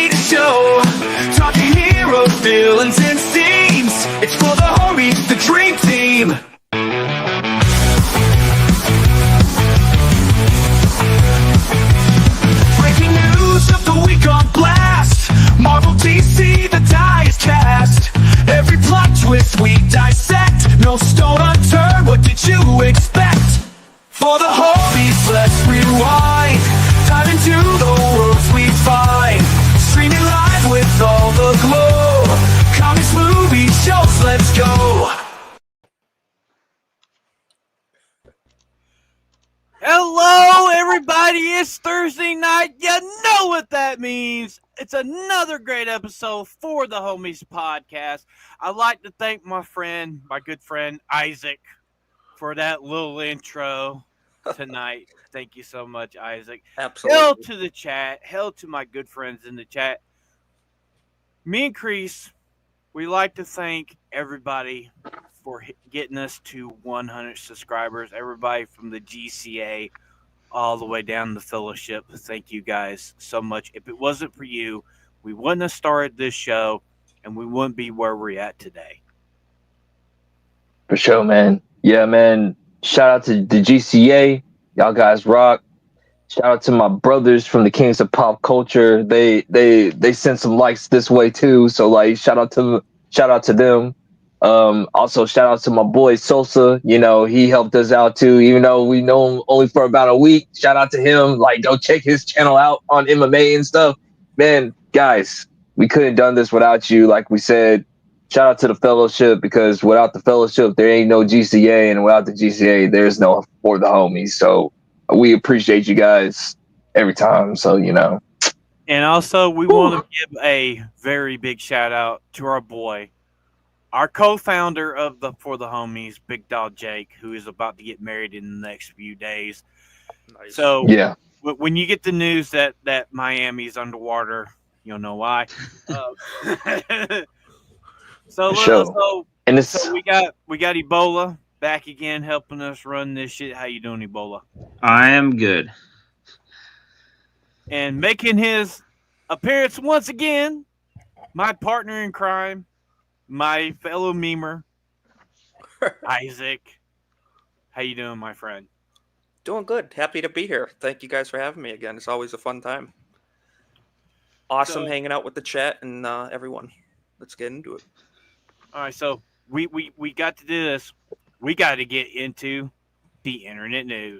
made a show, talking heroes, villains, and scenes. It's for the homies, the dream team. Breaking news of the week on blast. Marvel, DC, the die is cast. Every plot twist we dissect. No stone unturned, what did you expect? For the homies, let's rewind. Dive into the worlds we find. Streaming live with all the glow. Comics, movies, shows, let's go. Hello, everybody. It's Thursday night. You know what that means. It's another great episode for the Homies Podcast. I'd like to thank my good friend, Isaac, for that little intro tonight. Thank you so much, Isaac. Absolutely. Hell to the chat. Hell to my good friends in the chat. Me and Crease, we like to thank everybody for getting us to 100 subscribers. Everybody from the GCA all the way down the fellowship. Thank you guys so much. If it wasn't for you, we wouldn't have started this show, and we wouldn't be where we're at today. For sure, man. Yeah, man. Shout out to the GCA. Y'all guys rock. Shout out to my brothers from the Kings of Pop Culture. They sent some likes this way too. So like shout out to them. Also shout out to my boy Sosa. You know, he helped us out too, even though we know him only for about a week. Shout out to him. Like, go check his channel out on MMA and stuff. Man, guys, we couldn't have done this without you. Like we said, shout out to the fellowship, because without the fellowship, there ain't no GCA, and without the GCA, there's no For the Homies. So we appreciate you guys every time. So, you know. And also, we want to give a very big shout out to our boy, our co-founder of the For the Homies, Big Dog Jake, who is about to get married in the next few days. Nice. So, yeah, when you get the news that Miami's underwater, you'll know why. So we got Ebola back again, helping us run this shit. How you doing, Ebola? I am good. And making his appearance once again, my partner in crime, my fellow memer, Isaac. How you doing, my friend? Doing good. Happy to be here. Thank you guys for having me again. It's always a fun time. Awesome hanging out with the chat and everyone. Let's get into it. All right, so we got to do this. We got to get into the internet news.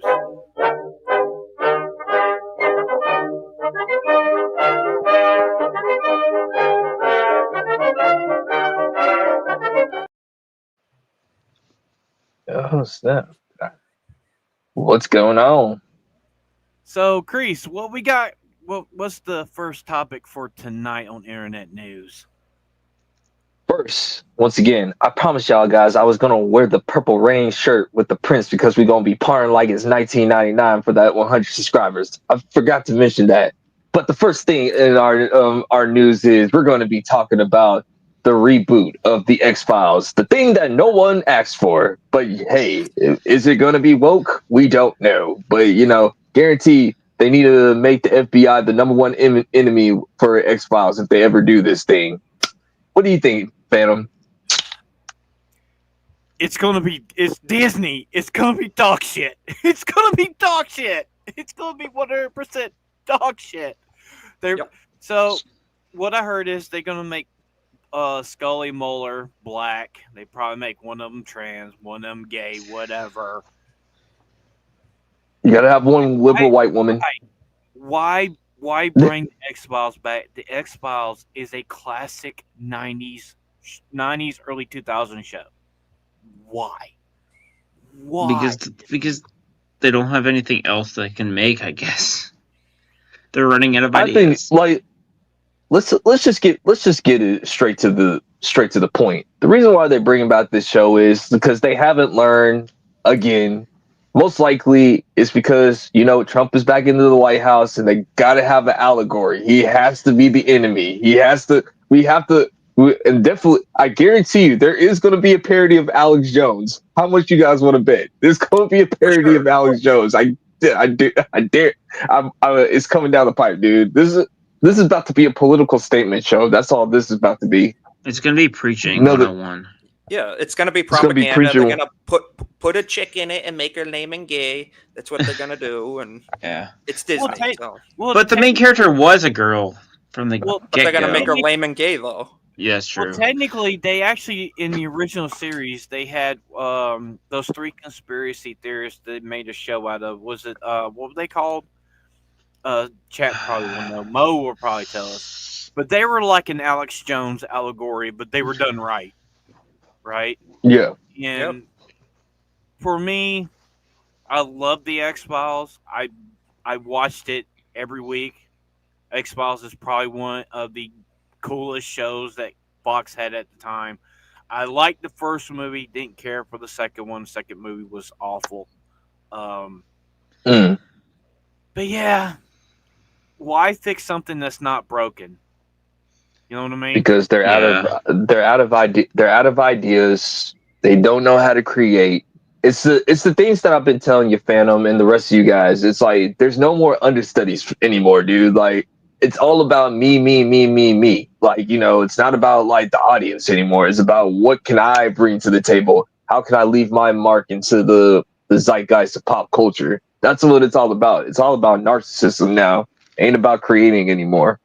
Oh, snap. What's going on? So, Crease, what we got? What's the first topic for tonight on internet news? First, once again, I promised y'all guys I was gonna wear the Purple Rain shirt with the Prince, because we're gonna be partying like it's 1999 for that 100 subscribers. I forgot to mention that. But the first thing in our news is we're going to be talking about the reboot of the X-Files, the thing that no one asked for. But hey, is it going to be woke? We don't know. But you know, guarantee they need to make the FBI the number one enemy for X-Files if they ever do this thing. What do you think, Phantom? It's Disney. It's gonna be dog shit. It's gonna be dog shit. It's gonna be 100% dog shit. So what I heard is they're gonna make Scully, Mulder black. They probably make one of them trans, one of them gay, whatever. You gotta have one liberal white woman. Why bring the X-Files back? The X-Files is a classic 90s, early 2000s show. Why? Because they don't have anything else they can make, I guess. They're running out of ideas. I think, like, let's just get it straight to the point. The reason why they're bringing about this show is because they haven't learned again. Most likely it's because, you know, Trump is back into the White House and they got to have an allegory. He has to be the enemy. And definitely, I guarantee you, there is going to be a parody of Alex Jones. How much you guys want to bet? There's going to be a parody of Alex Jones. I dare. It's coming down the pipe, dude. This is about to be a political statement show. That's all this is about to be. It's gonna be preaching Another- 101. Yeah, it's gonna be It's gonna be propaganda. They're preaching. gonna put a chick in it and make her lame and gay. That's what they're gonna do, and Yeah. it's Disney. Well, So. But the main character was a girl from the Well, But they're get gonna make her go. lame and gay though. Yeah, it's true. Well, technically, they actually in the original series they had those 3 conspiracy theorists that made a show out of. Was it what were they called? Chat probably will know. Mo will probably tell us. But they were like an Alex Jones allegory, but they were done right, right? Yeah. And for me, I love the X-Files. I watched it every week. X-Files is probably one of the coolest shows that Fox had at the time. I liked the first movie, didn't care for the second one. The second movie was awful. But yeah, why fix something that's not broken? You know what I mean? Because they're out of ideas. They don't know how to create. It's the things that I've been telling you, Phantom, and the rest of you guys. It's like there's no more understudies anymore, dude. Like it's all about me. Like, you know, it's not about like the audience anymore. It's about what can I bring to the table? How can I leave my mark into the zeitgeist of pop culture? That's what it's all about. It's all about narcissism now. Ain't about creating anymore.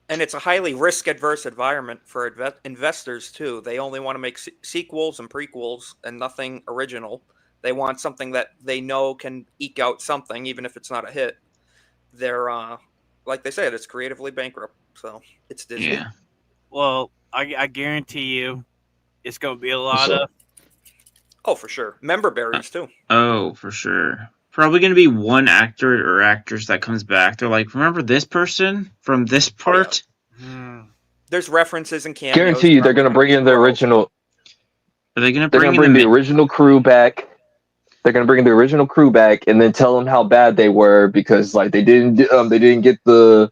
And it's a highly risk-adverse environment for investors too. They only want to make sequels and prequels and nothing original. They want something that they know can eke out something, even if it's not a hit. They're like they said, it's creatively bankrupt. So it's Disney. Yeah. Well, I guarantee you, it's going to be a lot of. Oh, for sure. Member berries too. Oh, for sure. Probably going to be one actor or actress that comes back. They're like, remember this person from this part? There's references and cameos. Guarantee you, they're going to bring in the original. Are they going to They're bring going to bring the original crew back. They're going to bring the original crew back, and then tell them how bad they were because, like, they didn't get the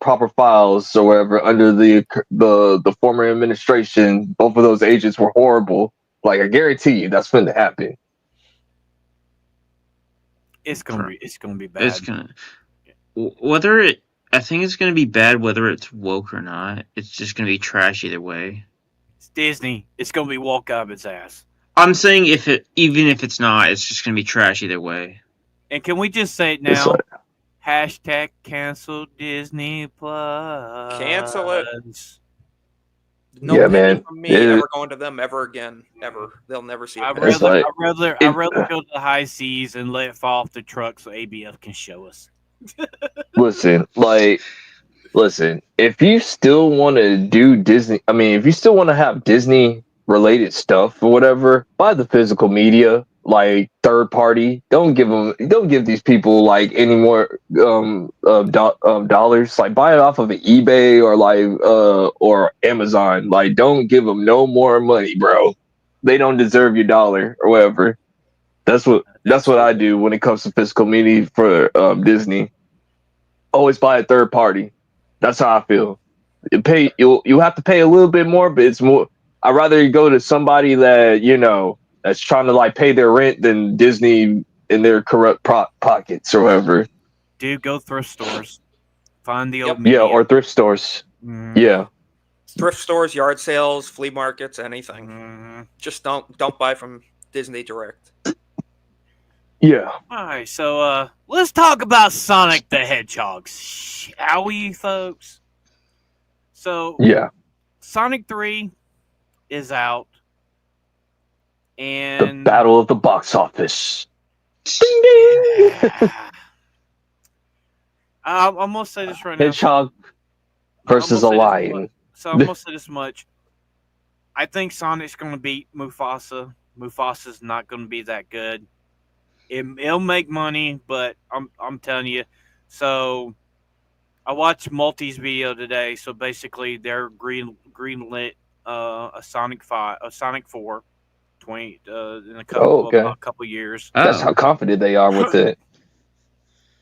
proper files or whatever under the former administration. Both of those agents were horrible. Like, I guarantee you, that's going to happen. It's gonna be bad. It's gonna whether it. I think it's gonna be bad whether it's woke or not. It's just gonna be trash either way. It's Disney. It's gonna be woke up its ass. I'm saying even if it's not, it's just gonna be trash either way. And can we just say it now? Hashtag cancel Disney Plus. Cancel it. No yeah, man. From me ever going to them ever again. Ever. They'll never see it. I'd rather go to the high seas and let it fall off the truck so ABF can show us. Listen, if you still want to do Disney, I mean, if you still want to have Disney related stuff or whatever, buy the physical media, like third party. Don't give these people like any more dollars. Like buy it off of eBay or Amazon. Like don't give them no more money, bro. They don't deserve your dollar or whatever. That's what I do when it comes to physical media for Disney. Always buy a third party. That's how I feel. You have to pay a little bit more, but it's more. I'd rather go to somebody that that's trying to like pay their rent than Disney in their corrupt pockets or whatever. Dude, go thrift stores. Find the old media. Or thrift stores. Yeah. Thrift stores, yard sales, flea markets, anything. Just don't buy from Disney Direct. Yeah. All right, so let's talk about Sonic the Hedgehog, shall we, folks? So yeah, Sonic 3 is out, and the battle of the box office. Ding ding. I'm gonna say this right now. Hedgehog versus a lion. So I'm gonna say this much. I think Sonic's gonna beat Mufasa. Mufasa's not gonna be that good. It'll make money, but I'm telling you. So I watched Multi's video today. So basically, they're greenlit a Sonic 4, 20 in a couple years. That's how confident they are with it.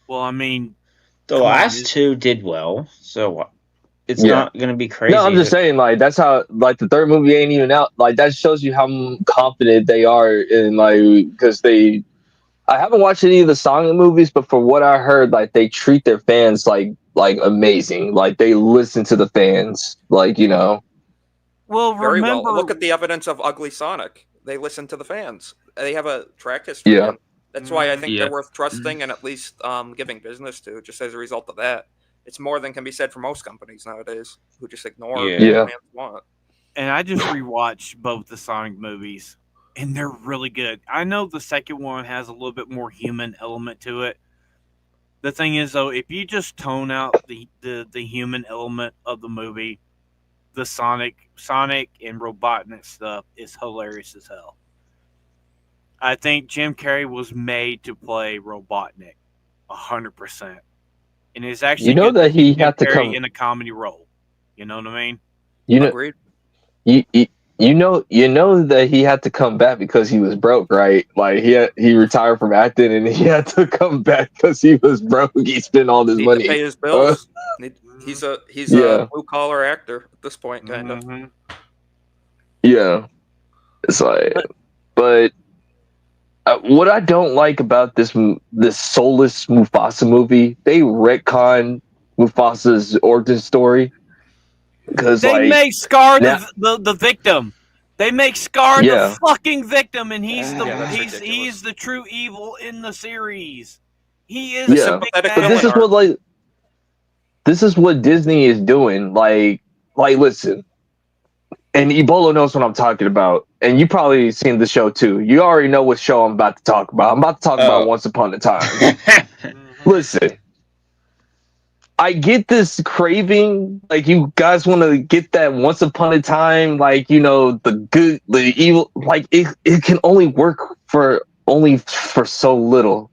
Well, I mean, the last two did well, so it's not going to be crazy. No, I'm just saying, like that's how like the third movie ain't even out. Like that shows you how confident they are in because they. I haven't watched any of the Sonic movies, but for what I heard, like they treat their fans like amazing. Like they listen to the fans, like Well, Very remember, well. Look at the evidence of Ugly Sonic. They listen to the fans. They have a track history. Yeah. That's why I think Yeah. they're worth trusting and at least giving business to, just as a result of that. It's more than can be said for most companies nowadays who just ignore Yeah. what fans want. and I just rewatched both the Sonic movies, and they're really good. I know the second one has a little bit more human element to it. The thing is, though, if you just tone out the human element of the movie, the Sonic and Robotnik stuff is hilarious as hell. I think Jim Carrey was made to play Robotnik 100%. And it's actually You know good that to see he Jim had to Carrey come. in a comedy role. You know what I mean? You know, Agreed. you, you you know that he had to come back because he was broke, right? Like he retired from acting and he had to come back because he was broke. He spent all this Need money. to pay his bills. He's Yeah. a blue collar actor at this point, kind of. Mhm. Yeah, it's like, but what I don't like about this soulless Mufasa movie, they retcon Mufasa's origin story because They like make Scar now, the victim. They make Scar Yeah. the fucking victim, and he's Yeah, that's he's ridiculous. the true evil in the series. He is Yeah. the Sympathetic big but this bad. villain. this is what Disney is doing. Like listen, and Ebola knows what I'm talking about, and you probably seen the show too. You already know what show I'm about to talk about. I'm about to talk about Once Upon a Time. Mhm. Listen, I get this craving, like you guys want to get that Once Upon a Time, like the good, the evil, like it can only work for so little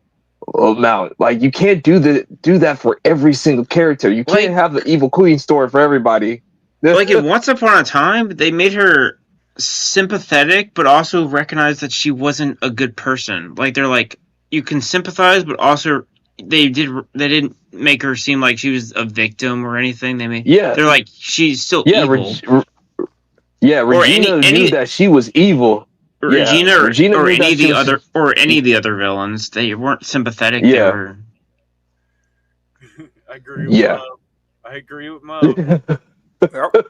amount. Like you can't do that for every single character. You can't Like- have the evil queen story for everybody. Like in Once Upon a Time, they made her sympathetic, but also recognize that she wasn't a good person. Like they're like, you can sympathize, but also they didn't make her seem like she was a victim or anything. They're like, she's still evil. Regina knew that she was evil. Regina Regina or knew any that of she the was- other any of the other villains, they weren't sympathetic. They Yeah. were I agree with Yeah. Mo. I agree with Mo. Yep.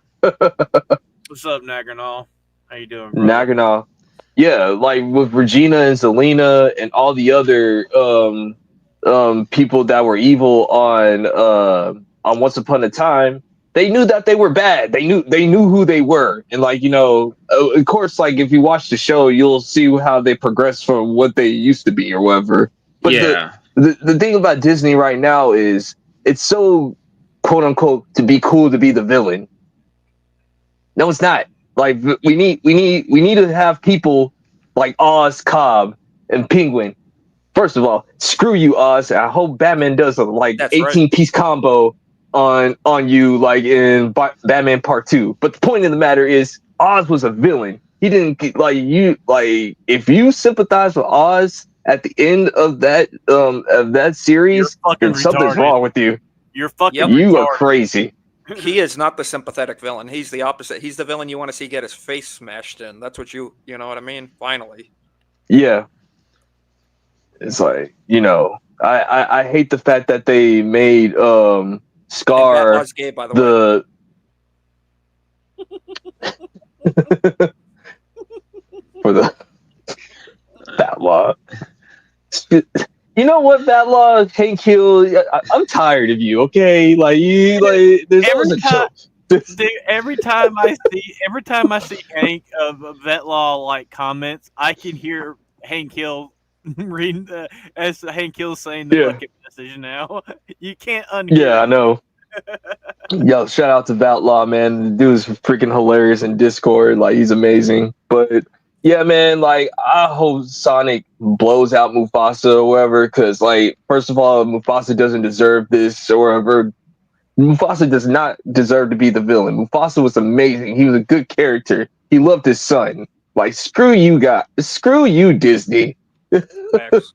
What's up, Nagranal? How you doing, bro? Nagana. Yeah, like with Regina and Zelina and all the other people that were evil on Once Upon a Time, they knew that they were bad. They knew who they were. And of course, like if you watch the show, you'll see how they progress from what they used to be or whatever. But the thing about Disney right now is it's so quote unquote to be cool to be the villain. No, it's not. Like we need to have people like Oz, Cobb, and Penguin. First of all, screw you, Oz. I hope Batman does a That's 18-piece combo on you like in Batman Part 2. But the point of the matter is Oz was a villain. He didn't if you sympathize with Oz at the end of that series, You're fucking then something's retarded. wrong with you. You're fucking Yep. You are retarded. crazy. He is not the sympathetic villain. He's the opposite. He's the villain you want to see get his face smashed in. That's what you know what I mean? Finally. Yeah. It's like, I hate the fact that they made And Bat Scar Law's gay, by the way. for the Bat Law. You know what, Bat Law, Hank Hill, I'm tired of you, okay? Like there's always a joke. Dude, every time I see Hank of Vetlaw like comments, I can hear Hank Hill reading as Hank Hill saying the fucking message now. You can't unhear. Yeah, I know. Yo, shout out to Batlaw, man. The dude's freaking hilarious in Discord. Like, he's amazing. But yeah, man, like, I hope Sonic blows out Mufasa or whatever, because, like, first of all, Mufasa doesn't deserve this or whatever. Mufasa does not deserve to be the villain. Mufasa was amazing. He was a good character. He loved his son. Like, screw you, Disney. Facts.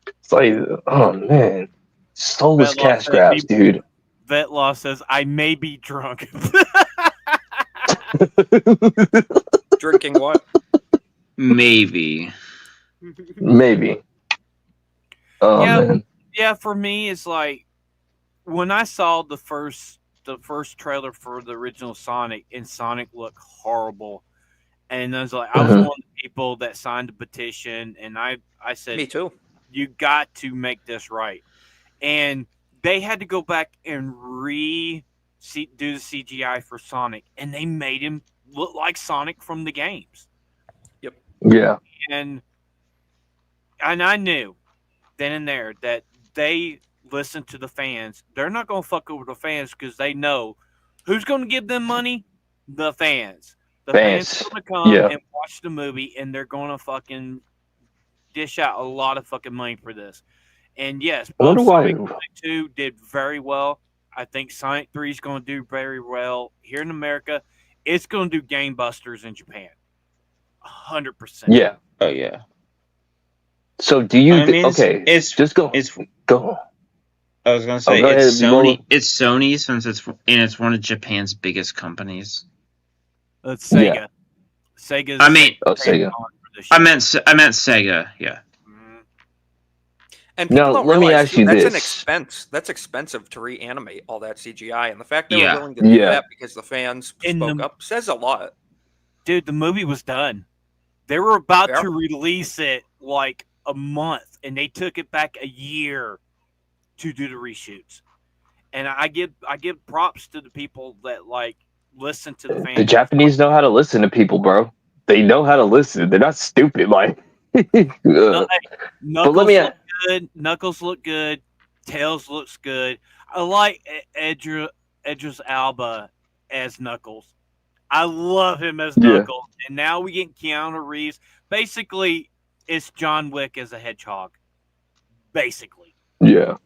It's like, oh man, soulless Vetlaw cash said grabs, dude. Vetlaw says, I may be drunk. Drinking what? maybe. Maybe. Oh Yeah. man. Yeah, for me, it's like when I saw the first trailer for the original Sonic, and Sonic looked horrible, and I was one Mhm. of the people that signed the petition, and I said, Me too. you got to make this right, and they had to go back and do the CGI for Sonic, and they made him look like Sonic from the games, Yep. Yeah. and I knew then and there that they listen to the fans. They're not going to fuck over the fans because they know who's going to give them money? The fans. The fans Fans. are going to come Yeah. and watch the movie, and they're going to fucking dish out a lot of fucking money for this. And yes, I wonder both why. Sonic 2 did very well. I think Sonic 3 is going to do very well here in America. It's going to do gangbusters in Japan. 100%. Yeah. Oh yeah. So do you? I mean, Okay. it's Just go. it's. Go. I was gonna say go it's ahead, Sony. Bola. It's Sony since it's one of Japan's biggest companies. It's Yeah. Sega. Sega's I mean, Oh, Sega. on for this I shit. meant Sega. Yeah. Mhm. And people Now, don't let me realize ask too, you that's an this. expense. That's expensive to reanimate all that CGI, and the fact they were Yeah. willing to do Yeah. that because the fans In spoke the- up says a lot. Dude, the movie was done. They were about Yeah. to release it like a month, and they took it back a year to do the reshoots. And I give props to the people that like listen to the fans. The Japanese know how to listen to people, bro. They know how to listen. They're not stupid. Like, No, hey, but let Knuckles me. look good. Knuckles look good. Tails looks good. I like Idris Alba as Knuckles. I love him as Yeah. Knuckles. And now we get Keanu Reeves. Basically, it's John Wick as a hedgehog. Basically. Yeah.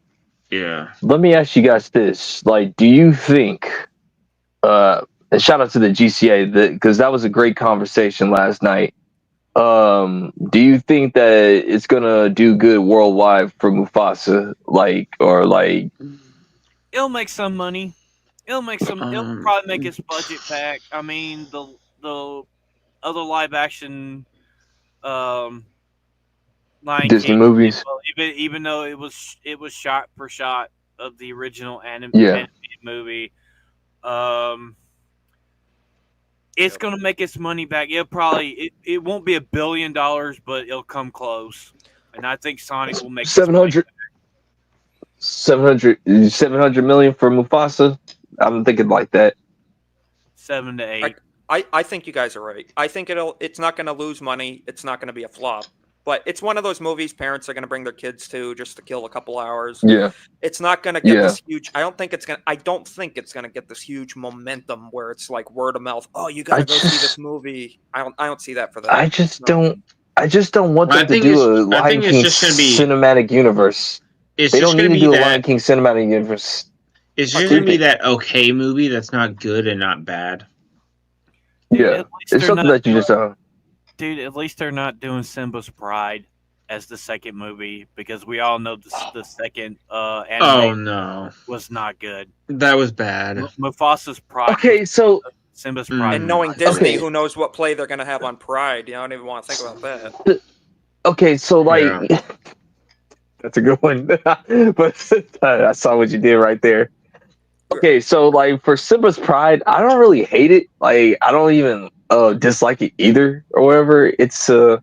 Yeah. Let me ask you guys this: like, do you think? And shout out to the GCA because that was a great conversation last night. Do you think that it's gonna do good worldwide for Mufasa? It'll make some money. It'll probably make its budget back. I mean, the other live action Lion Disney King, movies? well, even though it was shot for shot of the original Yeah. animated movie, it's Yep. gonna make its money back. It won't be $1 billion, but it'll come close. And I think Sonic will make its money 700 million for Mufasa. I'm thinking like that. 7 to 8. I think you guys are right. I think it's not going to lose money. It's not going to be a flop. But it's one of those movies parents are going to bring their kids to just to kill a couple hours. Yeah. It's not going to get Yeah. this huge. I don't think it's going to get this huge momentum where it's like word of mouth. Oh, you got to go see this movie. I don't see that for that. I just No. don't want Well, them to do a Lion King just gonna be. cinematic universe. It's They just don't gonna need to be do a that. Lion King cinematic universe. It's just gonna be that okay movie that's not good and not bad. Dude, Yeah. at least It's they're something not that you just Dude, at least they're not doing Simba's Pride as the second movie, because we all know the second anime Oh no, was not good. that was bad. Mufasa's Pride. Okay, so Simba's Mm. Pride. And knowing was- Disney, Okay. who knows what play they're going to have on Pride? You don't even want to think about that. okay, so like Yeah. that's a good one. But I saw what you did right there. Okay, so like for Simba's Pride, I don't really hate it. Like I don't even dislike it either or whatever. It's some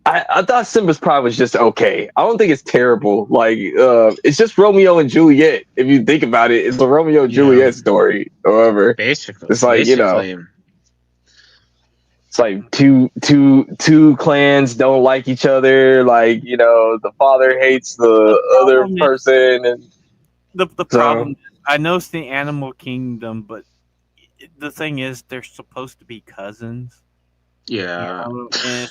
I thought Simba's Pride was just okay. I don't think it's terrible. Like it's just Romeo and Juliet. If you think about it, it's a Romeo and Yeah. Juliet story. However, Basically, it's like, you know, basically. it's like two clans don't like each other. Like, you know, the father hates the other problem is- person, and The So- problem, I know it's the animal kingdom, but the thing is, they're supposed to be cousins. Yeah. And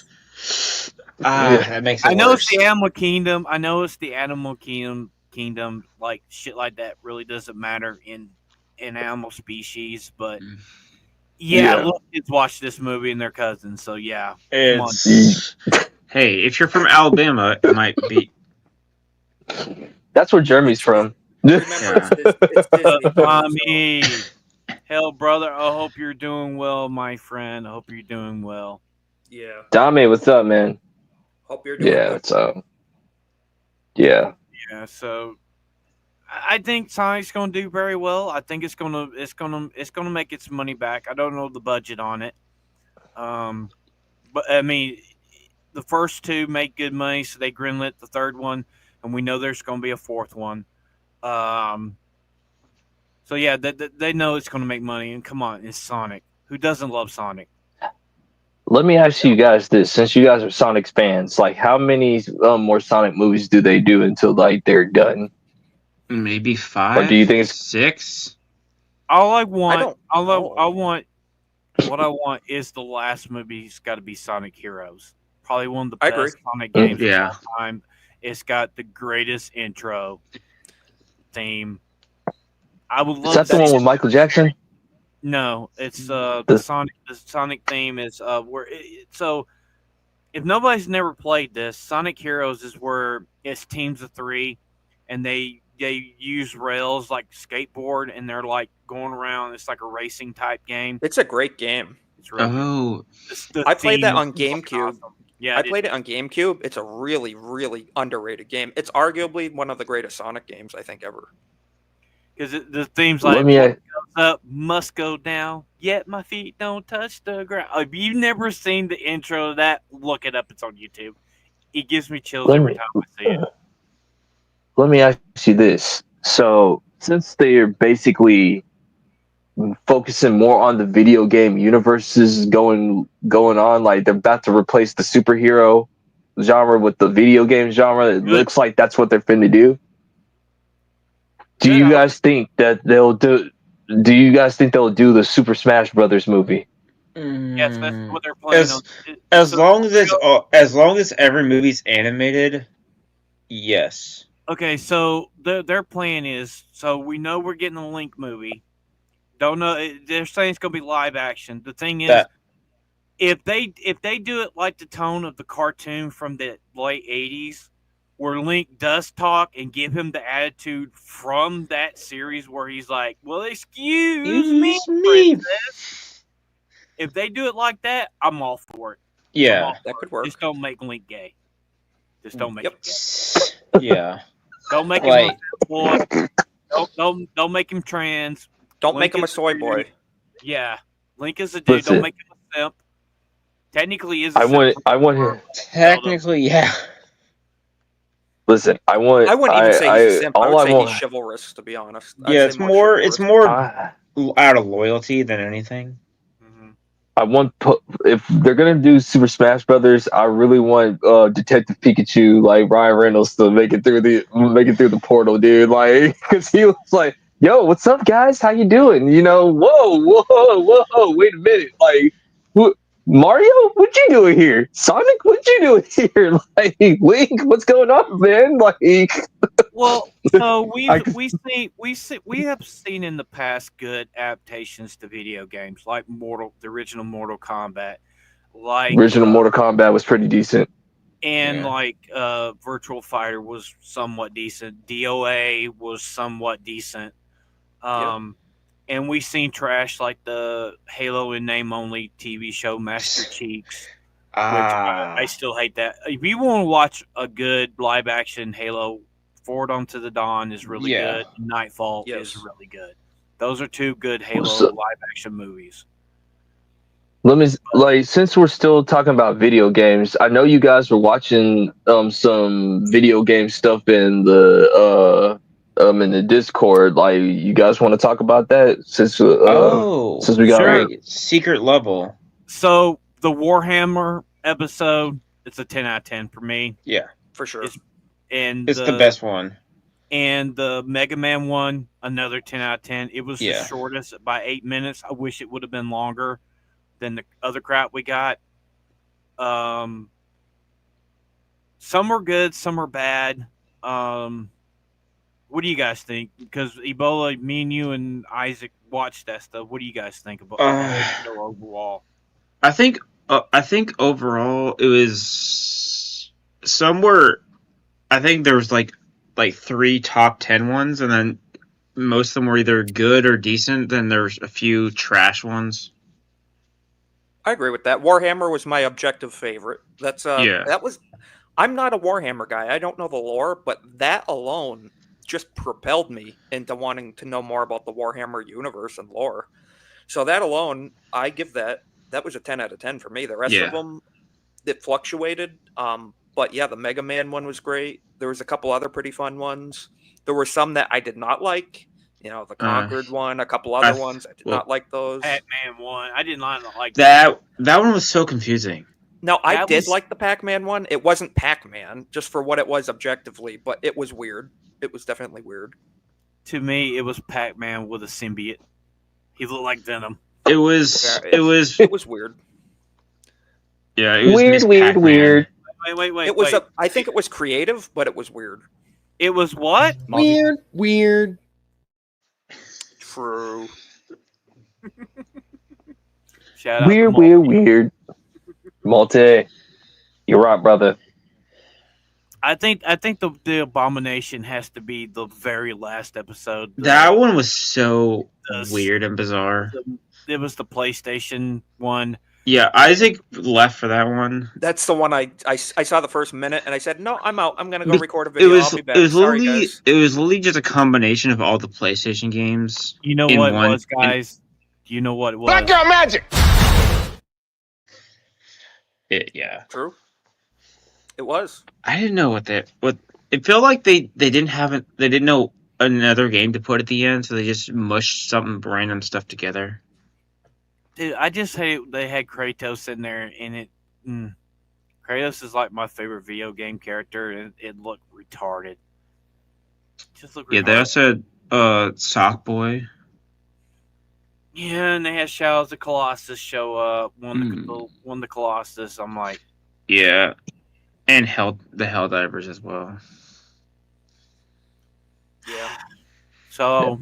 That makes it I know worse. it's the animal kingdom. I know it's the animal kingdom. Like shit like that really doesn't matter in animal species, but yeah, Yeah. little kids watch this movie and they're cousins. So yeah, It's hey, if you're from Alabama, it might be. that's where Jeremy's from. Remember, it's Disney. Mommy. Hell, brother, I hope you're doing well, my friend. I hope you're doing well. Yeah. Dame, what's up, man? Hope you're doing Yeah, good. so yeah. Yeah, so I think Sonic's going to do very well. I think it's gonna make its money back. I don't know the budget on it, but I mean, the first two make good money, so they greenlit the third one, and we know there's going to be a fourth one. Um, so yeah, they know it's going to make money. And come on, it's Sonic. Who doesn't love Sonic? Let me ask you guys this: since you guys are Sonic fans, like, how many more Sonic movies do they do until like they're done? Maybe 5. Or do you think it's 6? All I want, don't all know. I want, what I want is the last movie's got to be Sonic Heroes. Probably one of the I best agree. Sonic games Yeah. of all time. It's got the greatest intro theme. I would is love that the one with Michael Jackson? No, it's the The- Sonic theme is so if nobody's never played this, Sonic Heroes is where it's teams of 3 and they use rails like skateboard and they're like going around. It's like a racing type game. It's a great game. It's really good. Oh, The I played that theme on is fucking GameCube. awesome. Yeah, I played it on GameCube. It's a really, really underrated game. It's arguably one of the greatest Sonic games I think ever. because the theme's Let like me. what goes up must go down, yet my feet don't touch the ground. If you've never seen the intro to that, look it up. It's on YouTube. It gives me chills Let every me- time I see it. Let me ask you this: so, since they're basically focusing more on the video game universes going on, like they're about to replace the superhero genre with the video game genre, it looks like that's what they're finna do. Do Good, you I hope- guys think that they'll do? Do you guys think they'll do the Super Smash Brothers movie? Yes, that's what they're planning on. As So- long as long as every movie's animated, yes. Okay, so their plan is so we know we're getting a Link movie. Don't know. They're saying it's going to be live action. The thing is, That- if they do it like the tone of the cartoon from the late '80s, where Link does talk and give him the attitude from that series, where he's like, "Well, excuse me, princess." If they do it like that, I'm all for it. Yeah. That could work. Just don't make Link gay. Just don't make Yep. it gay. Yeah. Don't make Like- him a boy. Don't make him trans. Don't Link make him a is soy dude. boy. Yeah, Link is a dude. Listen. Don't make him a simp. Technically, he is. I want him. Technically, yeah. Listen, I want. I wouldn't even say he's a simp. I all would I say want. he's chivalrous, to be honest. I'd Yeah, say it's more chivalrous. out of loyalty than anything. I want if they're gonna do Super Smash Brothers, I really want Detective Pikachu, like Ryan Reynolds, to make it through the portal, dude. Like, because he was like, "Yo, what's up, guys? How you doing? You know, whoa, wait a minute, like, Mario, what you doing here? Sonic, what you doing here? Like, Link, what's going on, man? Like, Well, so we I- have seen in the past good adaptations to video games, like the original Mortal Kombat, like original Mortal Kombat was pretty decent. and Yeah. like Virtual Fighter was somewhat decent. DOA was somewhat decent. And we've seen trash like the Halo in name only TV show Master Cheeks, which I still hate that. If you want to watch a good live action Halo, Forward Onto the Dawn is really Yeah. good. Nightfall Yes. is really good. Those are two good Halo So- live action movies. Let me since we're still talking about video games, I know you guys were watching some video game stuff in the Discord. Like, you guys want to talk about that since we got Sure. right. Secret level. So the Warhammer episode, it's a 10 out of 10 for me. Yeah. For sure. And It's the best one. And the Mega Man one, another 10 out of 10. It was the Yeah. shortest by 8 minutes. I wish it would have been longer than the other crap we got. Some are good, some are bad. What do you guys think? Because Ebola, me and you and Isaac watched that stuff. What do you guys think about that overall? I think overall it was somewhere. I think there was like 3 top 10 ones, and then most of them were either good or decent. Then there's a few trash ones. I agree with that. Warhammer was my objective favorite. Yeah. That was. I'm not a Warhammer guy. I don't know the lore, but that alone just propelled me into wanting to know more about the Warhammer universe and lore. So that alone, I give that. That was a 10 out of 10 for me. The rest of Yeah. them, it fluctuated. But yeah, the Mega Man one was great. There was a couple other pretty fun ones. There were some that I did not like. You know, the Conquered one, a couple other ones. I did not like those. Pac-Man one. I did not like That one was so confusing. No, I That did was- like the Pac-Man one. It wasn't Pac-Man, just for what it was objectively, but it was weird. It was definitely weird. To me, it was Pac-Man with a symbiote. He looked like Venom. It was. Yeah, It was. It was weird. Yeah. It was Weird, Miss weird, Pac-Man. weird. Wait. It was. I think it was creative, but it was weird. It was what? Weird. True. Shout out Weird, to Multi. weird. Multi. You're right, brother. I think the Abomination has to be the very last episode. That one was so The- weird and bizarre. It was the PlayStation one. Yeah, Isaac left for that one. That's the one I saw the first minute and I said, no, I'm out. I'm gonna go Be- record a It video. was. I'll be back. It was Sorry, literally. guys. It was literally just a combination of all the PlayStation games. You know In what one- it was, guys? Do you know what it was? Blackout magic. Yeah. True. It was. I didn't know what it felt like they didn't know another game to put at the end, so they just mushed some random stuff together. Dude, I just hate they had Kratos in there, and Kratos is like my favorite video game character, and it looked retarded. Just looked retarded. Yeah, they also had Sockboy. Yeah, and they had Shadows of the Colossus show up. Hmm. Won the Colossus. I'm like, Yeah. And the Helldivers as well. Yeah. so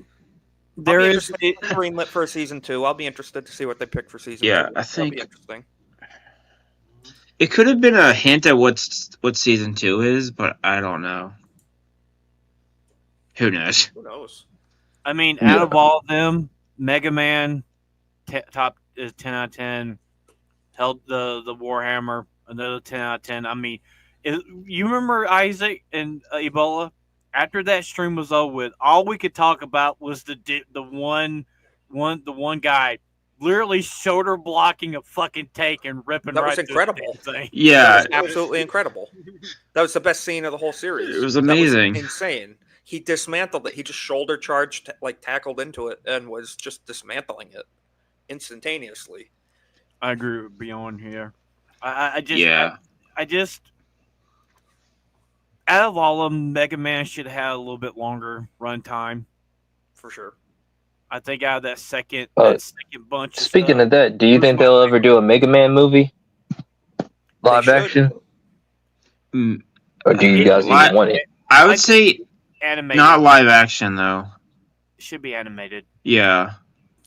there I'll be is. interested in greenlit for season 2. I'll be interested to see what they pick for season 2. Yeah, I That'll think- be interesting. It could have been a hint at what season 2 is, but I don't know. Who knows? Who knows? I mean, Yeah. out of all of them, Mega Man top is 10 out of 10. Held the Warhammer another 10 out of 10. I mean, you remember Isaac and Ebola? After that stream was over with, all we could talk about was the one guy literally shoulder blocking a fucking tank and ripping That right was through the incredible. damn thing. Yeah, That was absolutely incredible. That was the best scene of the whole series. It was That amazing. insane. He dismantled it. He just shoulder charged, tackled into it, and was just dismantling it instantaneously. I agree with Beyond here. I just yeah. I just out of all of them, Mega Man should have had a little bit longer run time. For sure. I think out of that second bunch. Speaking of that, do you think they'll ever do a Mega Man movie? Live should. action? Mm, Or do you guys even want it? I would say animated, not live action though. It should be animated. Yeah.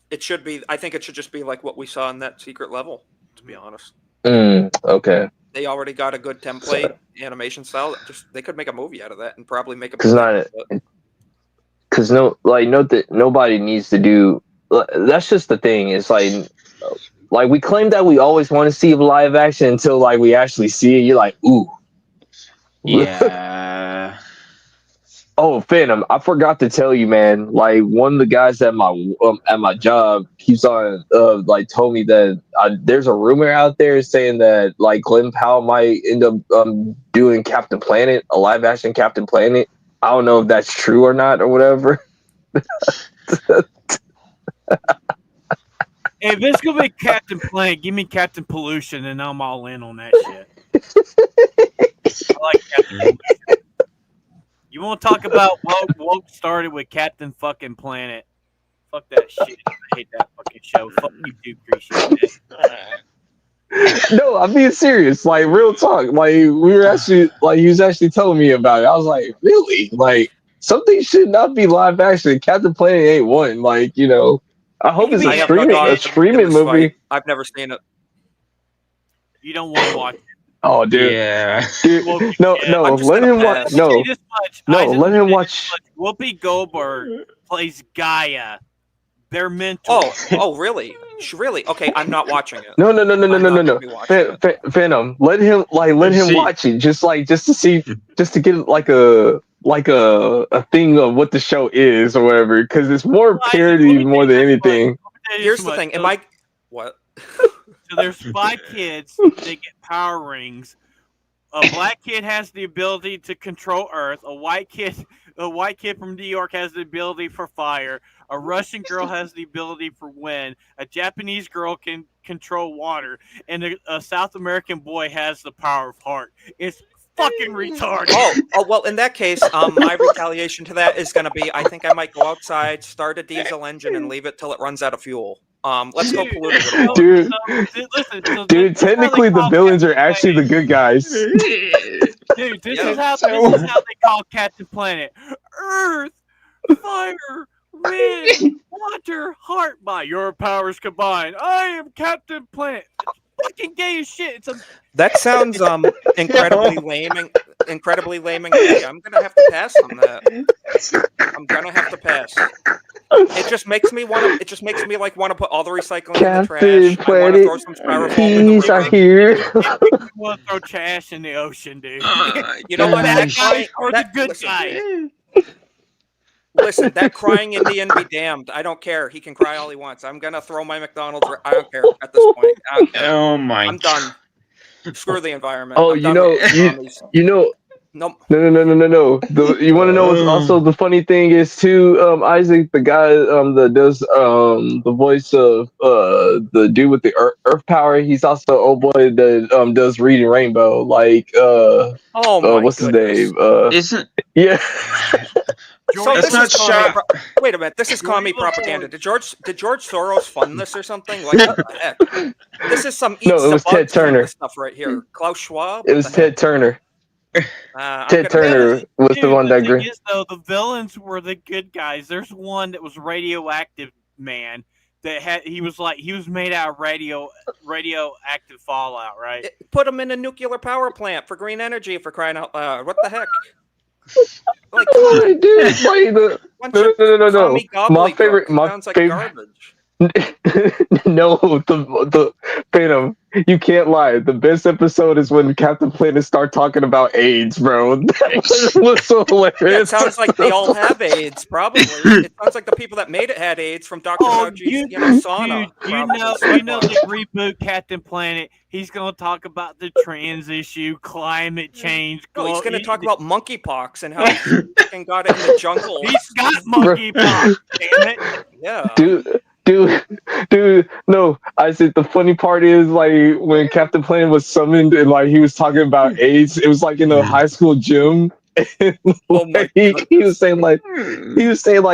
It should be. I think it should just be like what we saw in that secret level. To be honest, Okay. they already got a good template animation style. They could make a movie out of that and probably make a. Because nobody needs to do. That's just the thing. It's like we claim that we always want to see live action until like we actually see it. You're like, ooh. Yeah. Oh, Phantom! I forgot to tell you, man. Like one of the guys at my job keeps on told me that there's a rumor out there saying that like Glenn Powell might end up doing Captain Planet, a live action Captain Planet. I don't know if that's true or not or whatever. If it's gonna be Captain Planet, give me Captain Pollution, and I'm all in on that shit. I like Captain Pollution. You want to talk about woke started with Captain fucking Planet? Fuck that shit. I hate that fucking show. Fuck you, too. Appreciate it. No, I'm being serious. Like real talk. Like we were actually he was actually telling me about it. I was like, really? Like something should not be live action. Captain Planet ain't one. Like I hope it's I a have no knowledge streaming in this movie. fight. I've never seen it. You don't want to watch it. Oh, dude. Yeah. Dude, Well, no, yeah, no. I'm just Let gonna him pass. watch. No, Say this much. no. Isaac Let him said watch. this much. Whoopi Goldberg plays Gaia. Their mentor. Oh, really? Really? Okay, I'm not watching it. No. I'm not gonna be watching it. Phantom. Let him See- watch it. Just to see, just to get like a thing of what the show is or whatever. Because it's more parody more than anything. Here's the thing. What? So there's 5 kids that get power rings. A black kid has the ability to control Earth. A white kid from New York has the ability for fire. A Russian girl has the ability for wind. A Japanese girl can control water, and a South American boy has the power of heart. It's fucking retarded. Oh, well, in that case, my retaliation to that is going to be, I think I might go outside, start a diesel engine, and leave it till it runs out of fuel. Let's go pollute it with Dude, Listen, dude, technically the villains are actually the good guys. Dude, this is how they call Captain Planet. Earth, fire, wind, water, heart. By your powers combined, I am Captain Planet. It's fucking gay as shit. It's a That sounds incredibly lame. I'm gonna have to pass on that. I'm gonna have to pass. It just makes me want to put all the recycling in the trash. I want to throw some styrofoam in the river. Here. I want to throw trash in the ocean, dude. You know what? Bad guy or the good listen, guy? Listen, that crying Indian be damned. I don't care. He can cry all he wants. I'm gonna throw my McDonald's. I don't care at this point. I don't care. Oh my! I'm done. Screw the environment. Oh, I'm you done know, with these zombies. you know. Nope. No. You want to know what's also the funny thing is too, Isaac, the guy that does the voice of the dude with the Earth power. He's also old boy that does Reading Rainbow. Like Oh my what's goodness. his name? Isn't Yeah. So That's this not is commie shot. wait a minute. This is commie propaganda. Did George Soros fund this or something? Like what the heck? This is some No, it was Ted Turner. stuff right here. Klaus Schwab. It was Ted Turner. I'm Ted gonna- Turner was the one that thing agreed. is, though, the villains were the good guys. There's one that was radioactive man that he was made out of radioactive fallout, right? Put them in a nuclear power plant for green energy for crying out loud. What the heck? Like, come on. Dude, like Bunch of no. commie My gobbledygook. favorite, Sounds like garbage. No, the Phantom. You can't lie. The best episode is when Captain Planet start talking about AIDS, bro. That was so hilarious. Yeah, it sounds like they all have AIDS, probably. It sounds like the people that made it had AIDS from Dr. Fauci's sauna. Dude, probably. you know the reboot Captain Planet. He's gonna talk about the trans issue, climate change. No, he's going to talk about monkeypox and how he fucking got it in the jungle. He's got monkeypox. Damn it! Yeah. Dude, no. I said the funny part is like when Captain Planet was summoned and like he was talking about AIDS. It was like in a high school gym. And, Oh my he was saying like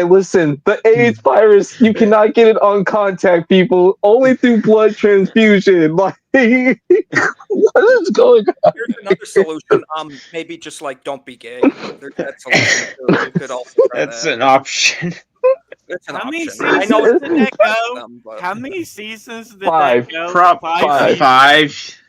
listen, the AIDS virus, you cannot get it on contact, people, only through blood transfusion. Like what is going on? Here's another solution. Maybe just like don't be gay. There's that solution too. You could also try that's that. an option? It's an How many option. I know seasons it's did that go? them, but How many seasons did Five. that go? Prop Five. five.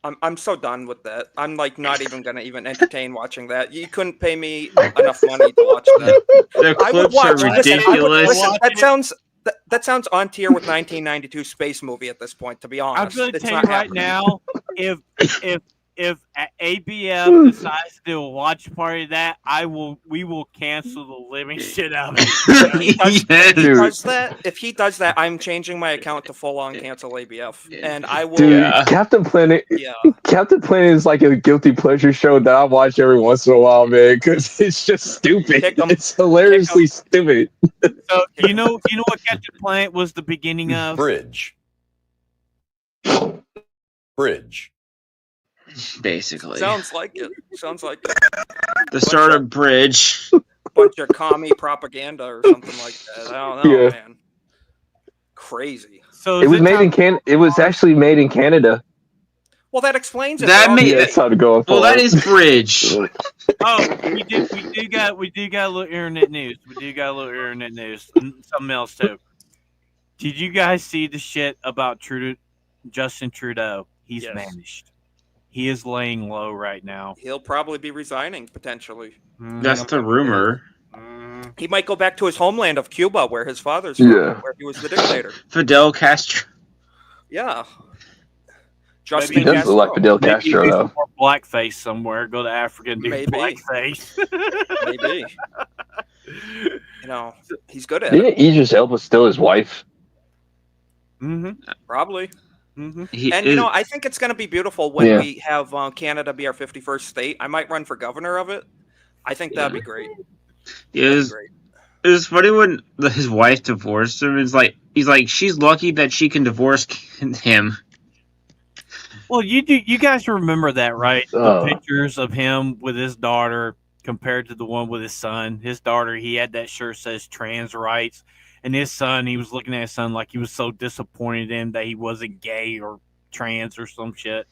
I'm so done with that. I'm like not even gonna even entertain watching that. You couldn't pay me enough money to watch that. The I would clips are watch. Listen, ridiculous. that sounds on tier with 1992 space movie at this point. To be I'm honest, going to It's tell you not right happening. now, if ABF decides to do a watch party of that, we will cancel the living shit out of it. Yes. If he does that, I'm changing my account to full on cancel ABF, and I will. Dude, Yeah. Captain Planet. Yeah. Captain Planet is like a guilty pleasure show that I watch every once in a while, man, because it's just stupid. Kick 'em. It's hilariously stupid. So you know what Captain Planet was the beginning of? Bridge. Basically, Sounds like it. Sounds like it. the start of Bridge. Bunch of commie propaganda or something like that. I don't know, Yeah. man. Crazy. So It was made in It was actually made in Canada. Well, that explains it. That They're all- made- Yeah, that's how to go. Well, that is Bridge. Oh, we do got a little internet news. And something else too. Did you guys see the shit about Justin Trudeau? He's Yes. vanished. He is laying low right now. He'll probably be resigning potentially. That's the rumor. He might go back to his homeland of Cuba, where his father's from, where he was the dictator. Fidel Castro. Yeah. Maybe He does look like Fidel maybe Castro, do though. some more blackface somewhere. Go to Africa and do Maybe. blackface. Maybe. You know, he's good at it. Didn't Idris Elba steal his wife? Mm-hmm. Probably. Mm-hmm. And, you know, I think it's going to be beautiful when we have Canada be our 51st state. I might run for governor of it. I think that'd be great. It was funny when his wife divorced him. He's like, she's lucky that she can divorce him. Well, you guys remember that, right? The pictures of him with his daughter compared to the one with his son. His daughter, he had that shirt says trans rights. And his son, he was looking at his son like he was so disappointed in him that he wasn't gay or trans or some shit.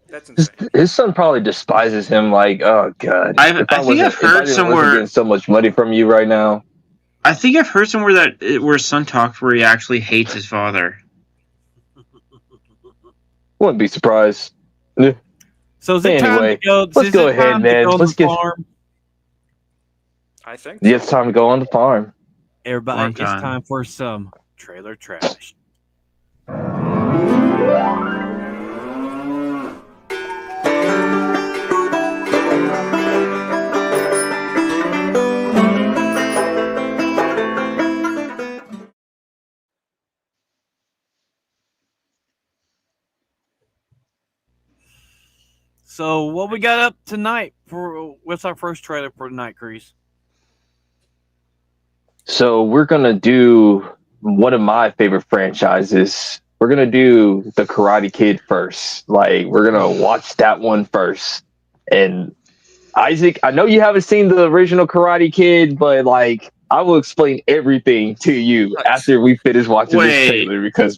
That's insane. His son probably despises him like, oh, God. I think I've heard somewhere... getting so much money from you right now. I think I've heard somewhere where son talks where he actually hates his father. Wouldn't be surprised. So is it anyway, time to go? Let's go ahead, man. Let's get. Farm? I think. Yeah, it's time to go on the farm. Everybody, it's time for some trailer trash. So what we got up tonight for what's our first trailer for tonight, Chris? So we're gonna do one of my favorite franchises. We're gonna do the Karate Kid first. Like we're gonna watch that one first. And Isaac, I know you haven't seen the original Karate Kid, but like I will explain everything to you after we finish watching this trailer because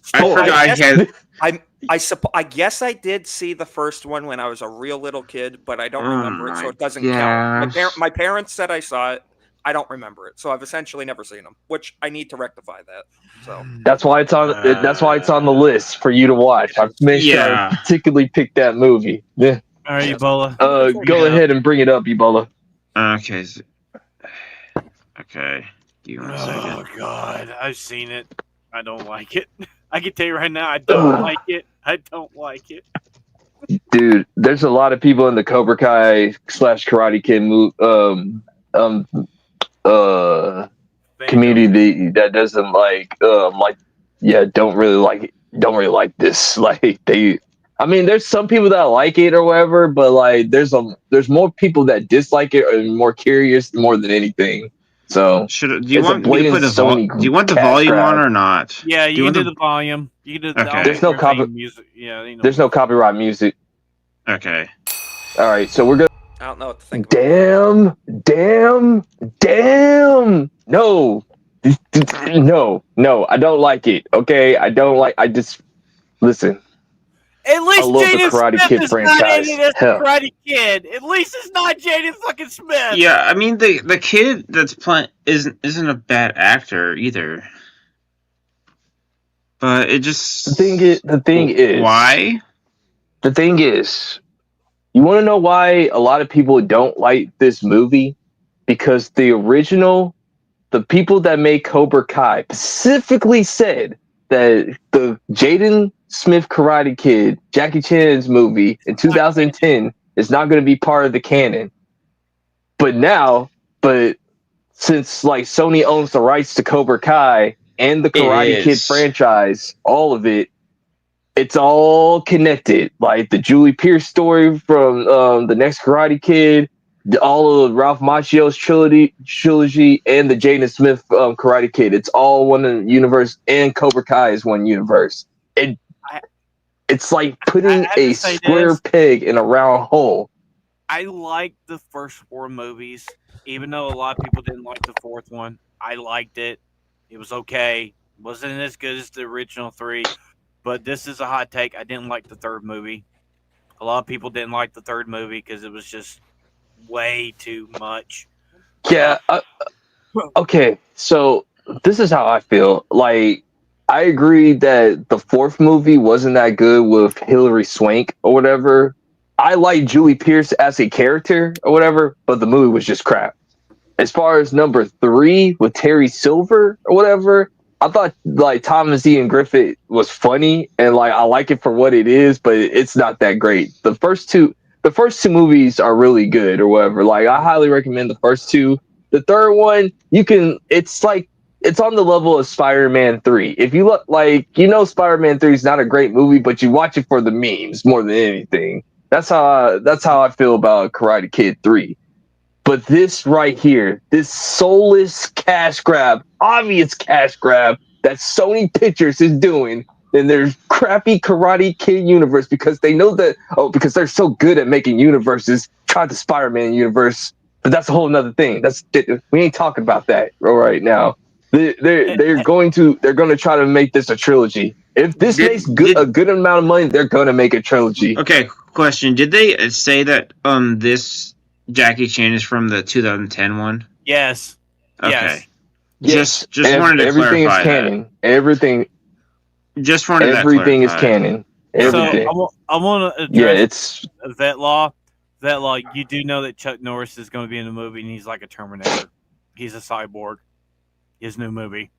I guess I did see the first one when I was a real little kid, but I don't remember it, so it doesn't count. My parents said I saw it. I don't remember it, so I've essentially never seen them, which I need to rectify that. So that's why it's on. That's why it's on the list for you to watch. I've made sure I particularly picked that movie. Yeah. All right, Ebola. Go ahead and bring it up, Ebola. Okay. Okay. Give me 1 second. Oh God, I've seen it. I don't like it. I can tell you right now, I don't like it. I don't like it. Dude, there's a lot of people in the Cobra Kai / Karate Kid community that doesn't don't really like this. Like I mean, there's some people that like it or whatever, but like there's more people that dislike it and more curious more than anything. So do you want the volume on or not? Yeah, you can do the volume. You can do the There's no copyright music. Yeah, there's no copyright music. Okay. All right, so we're gonna. I don't know what to think about Damn! No, I don't like it. Okay, I just listen. At least Jaden Smith is not in it as the Karate Kid. At least it's not Jaden fucking Smith. Yeah, I mean the kid that's playing isn't a bad actor either. But it just the thing is why? The thing is, you want to know why a lot of people don't like this movie? Because the people that made Cobra Kai specifically said that the Jaden Smith Karate Kid, Jackie Chan's movie in 2010 is not going to be part of the canon. But since like Sony owns the rights to Cobra Kai and the Karate Kid franchise, all of it, it's all connected. Like the Julie Pierce story from the next Karate Kid, all of Ralph Macchio's trilogy, and the Jaden Smith Karate Kid. It's all one universe, and Cobra Kai is one universe. It's like putting a square peg in a round hole. I liked the first 4 movies, even though a lot of people didn't like the 4th one. I liked it. It was okay. Wasn't as good as the original 3. But this is a hot take. I didn't like the 3rd movie. A lot of people didn't like the 3rd movie because it was just way too much. Yeah. Okay. So this is how I feel. Like, I agree that the 4th movie wasn't that good with Hilary Swank or whatever. I like Julie Pierce as a character or whatever, but the movie was just crap. As far as number 3 with Terry Silver or whatever, I thought like Thomas Ian Griffith was funny and like I like it for what it is, but it's not that great. The first two movies are really good or whatever. Like I highly recommend the first two. The third one, it's on the level of Spider-Man 3. If you look like Spider-Man 3 is not a great movie, but you watch it for the memes more than anything. That's how I feel about Karate Kid 3. But this right here, this soulless cash grab, obvious cash grab that Sony Pictures is doing in their crappy Karate Kid universe because they know that, because they're so good at making universes, try the Spider-Man universe. But that's a whole nother thing. We ain't talking about that right now. They're going to try to make this a trilogy. If this makes a good amount of money, they're going to make a trilogy. Okay, question. Did they say that this Jackie Chan is from the 2010 one? Yes. Okay. Yes. Just wanted to everything clarify is canon. that. Everything. Just wanted everything that is canon. Everything. So I want to address it's vet law. Vet law. You do know that Chuck Norris is going to be in the movie, and he's like a Terminator. He's a cyborg. His new movie.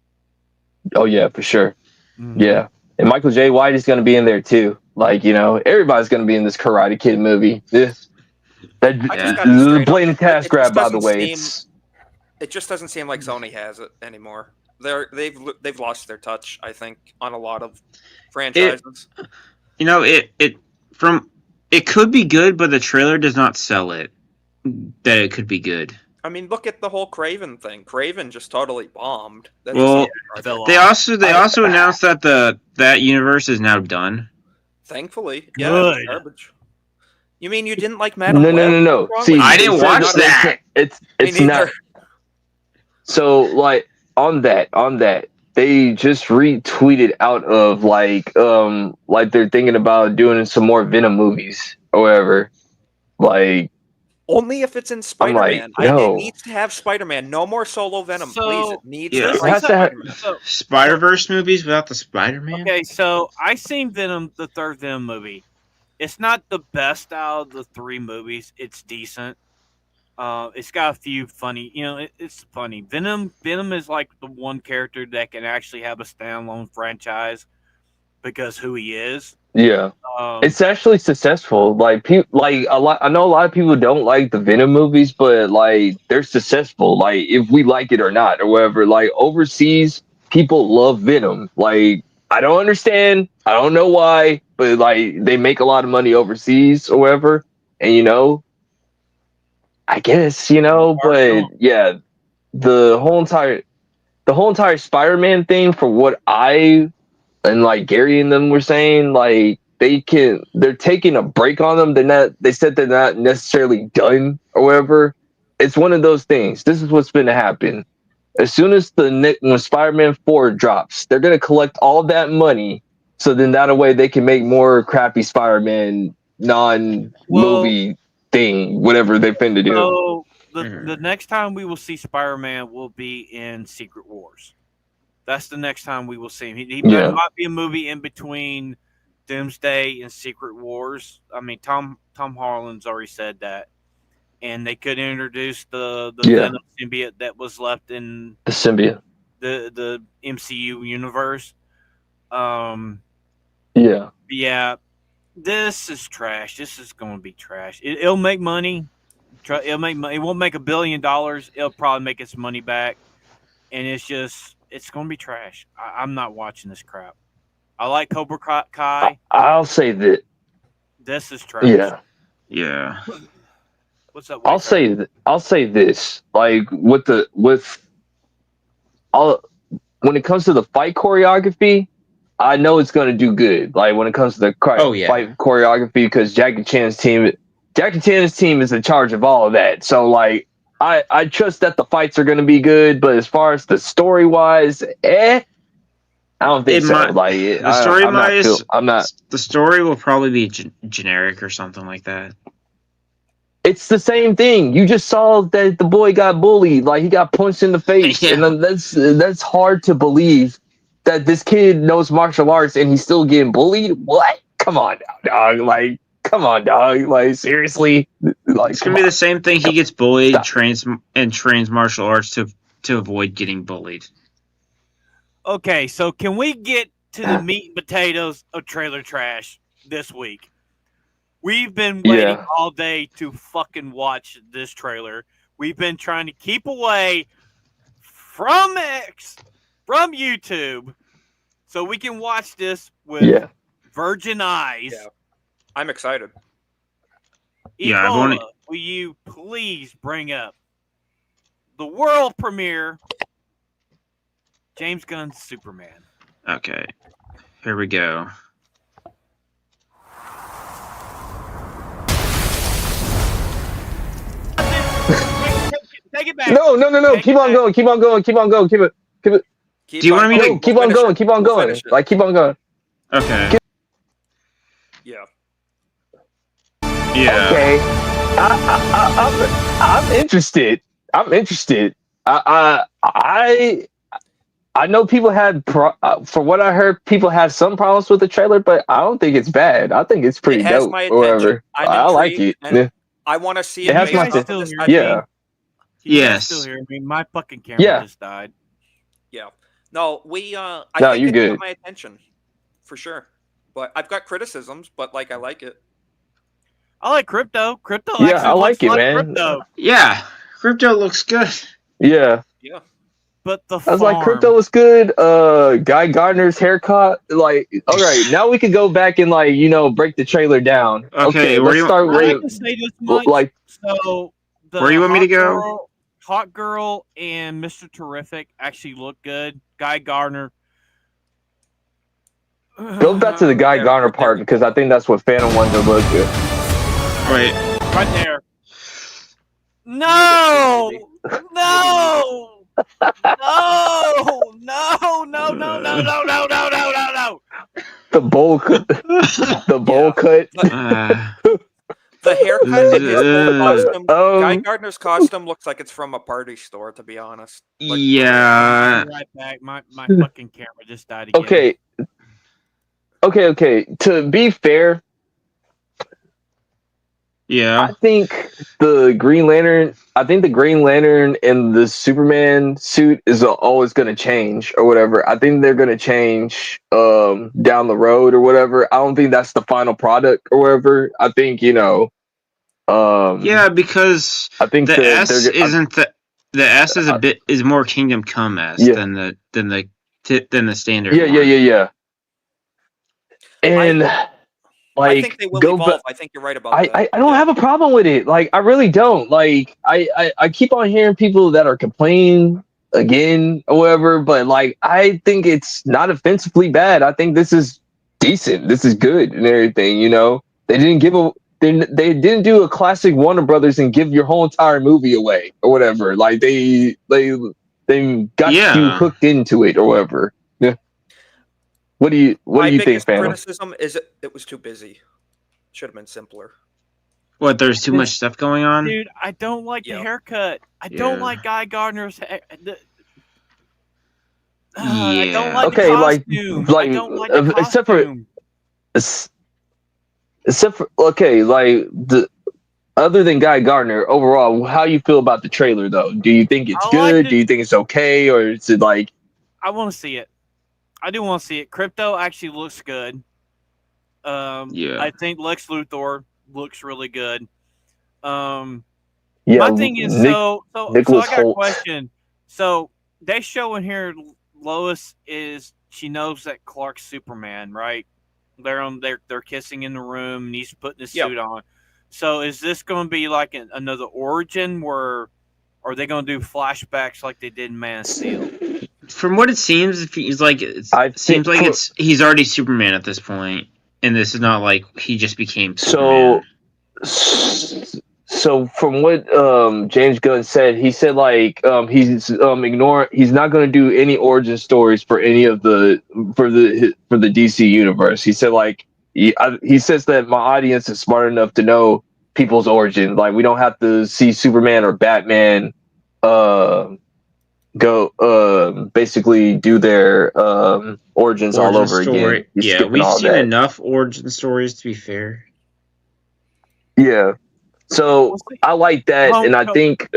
Oh yeah, for sure. Mm-hmm. Yeah, and Michael J. White is going to be in there too. Like everybody's going to be in this Karate Kid movie. The blatant cash grab, by the way. It just doesn't seem like Sony has it anymore. They've lost their touch, I think, on a lot of franchises. It could be good, but the trailer does not sell it that it could be good. I mean, look at the whole Craven thing. Craven just totally bombed. They also announced that that universe is now done. Thankfully, yeah, Good. Garbage. You mean you didn't like Madam Web? No. See, I didn't watch that. It's not. So like on that, they just retweeted out of like they're thinking about doing some more Venom movies or whatever. Like only if it's in Spider-Man. No. It needs to have Spider-Man. No more solo Venom, please. It needs Yeah. to It has to have Spider-Verse movies without the Spider-Man? Okay, so I seen Venom, the third Venom movie. It's not the best out of the 3 movies. It's decent. It's got a few funny, it's funny. Venom is like the one character that can actually have a standalone franchise because who he is. Yeah. It's actually successful. Like a lot. I know a lot of people don't like the Venom movies, but like they're successful. Like if we like it or not or whatever. Like overseas, people love Venom. Like I don't understand. I don't know why, but like they make a lot of money overseas or whatever. And I guess but yeah, the whole entire Spider-Man thing, for what I and like Gary and them were saying, like they're taking a break on them. They said they're not necessarily done or whatever. It's one of those things. This is what's going to happen. As soon as when Spider-Man 4 drops, they're going to collect all that money. So then that way they can make more crappy Spider-Man non-movie thing, whatever they finna do. So the next time we will see Spider-Man will be in Secret Wars. That's the next time we will see him. He might be a movie in between Doomsday and Secret Wars. I mean, Tom Holland's already said that, and they could introduce the Venom symbiote that was left in the symbiote, the MCU universe. Yeah. This is trash. This is going to be trash. It'll make money. It'll make money. It won't make $1 billion. It'll probably make its money back, and it's going to be trash. I'm not watching this crap. I like Cobra Kai. I'll say that this is trash. Yeah. What's up? I'll say this. Like when it comes to the fight choreography, I know it's going to do good. Like when it comes to the fight choreography, because Jackie Chan's team is in charge of all of that. So like I trust that the fights are going to be good, but as far as the story wise, I don't think so. The story will probably be generic or something like that. It's the same thing. You just saw that the boy got bullied, like he got punched in the face, and that's hard to believe that this kid knows martial arts and he's still getting bullied. What? Come on now, dog. Like come on, dog. Like seriously, like It's gonna be the same thing. He gets bullied, trains martial arts to avoid getting bullied. Okay, so can we get to the meat and potatoes of trailer trash this week? We've been waiting all day to fucking watch this trailer. We've been trying to keep away from YouTube, so we can watch this with virgin eyes. Yeah. I'm excited. Ebola, will you please bring up the world premiere, James Gunn's Superman? Okay, here we go. Take it back. No. Keep on going. Keep it. Do you want me to keep on going? Keep on going. Like keep on going. Okay. Yeah. Yeah. Okay. I'm interested. I know people had from what I heard, people had some problems with the trailer, but I don't think it's bad. I think it's pretty dope. My or whatever. I like it. And I want to see it. Has my Yes. Still hear me? My fucking camera just died. Yeah. No, I think you're good. Got my attention for sure. But I've got criticisms, but like I like it. I like Crypto. I like it, man. Crypto. Yeah, Crypto looks good. Yeah. But I was like, Crypto was good. Guy Gardner's haircut. Like, all right, now we can go back and break the trailer down. Okay, let's start with like. So where you want me to go? Hot Girl and Mr. Terrific actually look good. Guy Gardner. Go back to the Guy Gardner part because I think that's what Phantom wanted to look good. Wait. Right there. No! The bowl cut. The bowl cut. The haircut in his costume, Guy Gardner's costume looks like it's from a party store, to be honest. Like, yeah. Right back. My fucking camera just died again. Okay. To be fair, I think the Green Lantern and the Superman suit is always going to change or whatever. I think they're going to change down the road or whatever. I don't think that's the final product or whatever. I think, because I think the S the S is more Kingdom Come S than the standard. Yeah. And I think they will evolve. I think you're right about that. I don't have a problem with it. Like, I really don't. Like, I keep on hearing people that are complaining again or whatever, but like, I think it's not offensively bad. I think this is decent. This is good and everything. They didn't do a classic Warner Brothers and give your whole entire movie away or whatever. Like they got you hooked into it or whatever. Yeah. What do you think, Phantom? My biggest criticism is it was too busy. Should have been simpler. What? There's too much stuff going on, dude. I don't like the haircut. I don't like Guy Gardner's hair. I don't like the costume. I don't like the costume. Except for other than Guy Gardner, overall, how you feel about the trailer though? Do you think it's good? Do you think it's okay, or is it like? I want to see it. I do want to see it. Crypto actually looks good. I think Lex Luthor looks really good. My thing is, so I got a question. So they show in here Lois she knows that Clark's Superman, right? They're kissing in the room and he's putting his suit on. So is this going to be like another origin where are they going to do flashbacks like they did in Man of Steel? From what it seems, he's he's already Superman at this point, and this is not like he just became Superman. So from what James Gunn said, he said he's not going to do any origin stories for any of the DC universe. He said he says that my audience is smart enough to know people's origin. Like, we don't have to see Superman or Batman go basically do their origins all over again. Yeah, we've seen enough origin stories, to be fair. Yeah. So I like that, and I think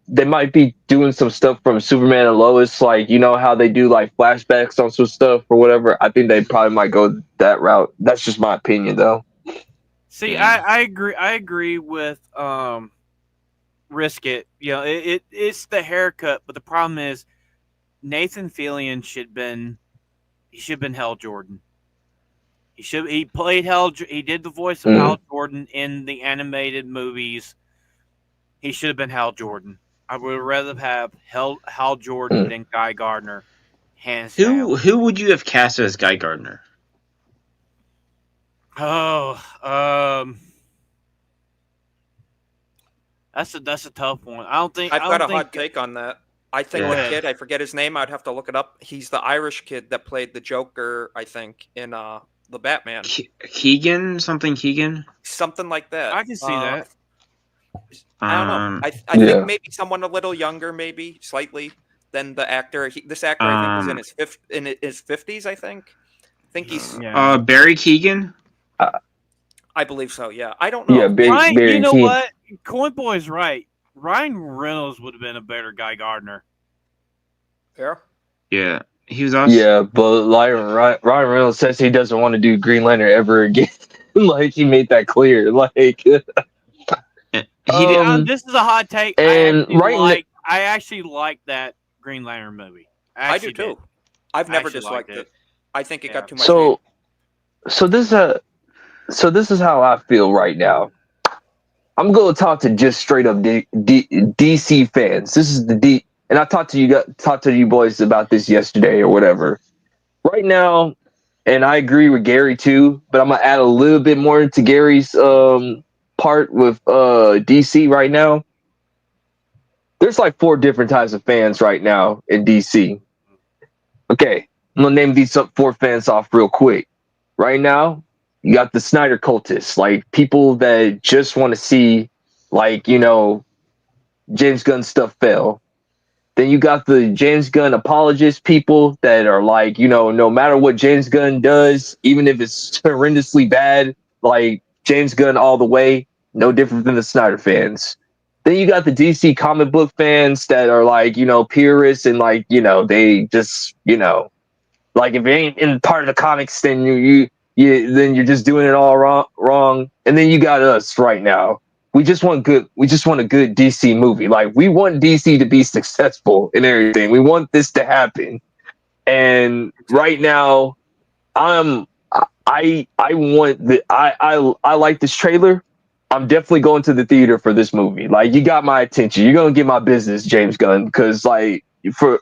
they might be doing some stuff from Superman and Lois, like you know how they do like flashbacks on some stuff or whatever. I think they probably might go that route. That's just my opinion, though. See, Yeah. I agree. I agree with Risk It. You know, it's the haircut, but the problem is Nathan Fillion should have been Hal Jordan. He played Hal. He did the voice of Hal Jordan in the animated movies. He should have been Hal Jordan. I would rather have Hal Jordan than Guy Gardner, hands down. Who would you have cast as Guy Gardner? Oh, that's a tough one. I've got a hot take on that. I think Go the ahead. kid, I forget his name, I'd have to look it up. He's the Irish kid that played the Joker, I think, in the Batman. Keegan? Something like that. I can see that. I don't know. I Yeah. think maybe someone a little younger, maybe slightly, than the actor. This actor, I think, was in his 50s. I think he's. Yeah. Barry Keegan. I believe so. Yeah, I don't know. Yeah, Barry you know Keoghan. what? Coin Boy's right. Ryan Reynolds would have been a better Guy Gardner. Yeah. Yeah, he was also. Yeah, but Ryan Reynolds says he doesn't want to do Green Lantern ever again. Like he made that clear. Like He did. This is a hot take. and I actually like that Green Lantern movie. I do too. I've never actually disliked liked it. I think it got too much. So this is how I feel right now. I'm going to talk to just straight up DC fans. This is and I talked to you boys about this yesterday or whatever. Right now, and I agree with Gary too, but I'm gonna add a little bit more to Gary's part with DC right now. There's like 4 different types of fans right now in DC. Okay, I'm gonna name these 4 fans off real quick. Right now, you got the Snyder cultists, like people that just want to see, like, you know, James Gunn stuff fail. Then you got the James Gunn apologist people that are like, you know, no matter what James Gunn does, even if it's horrendously bad, like James Gunn all the way, no different than the Snyder fans. Then you got the DC comic book fans that are like, you know, purists and like, you know, they just, you know, like if it ain't in part of the comics, then then you're just doing it all wrong. And then you got us right now. We just want a good DC movie. Like we want DC to be successful in everything. We want this to happen. And right now, I like this trailer. I'm definitely going to the theater for this movie. Like you got my attention. You're gonna get my business, James Gunn, because like for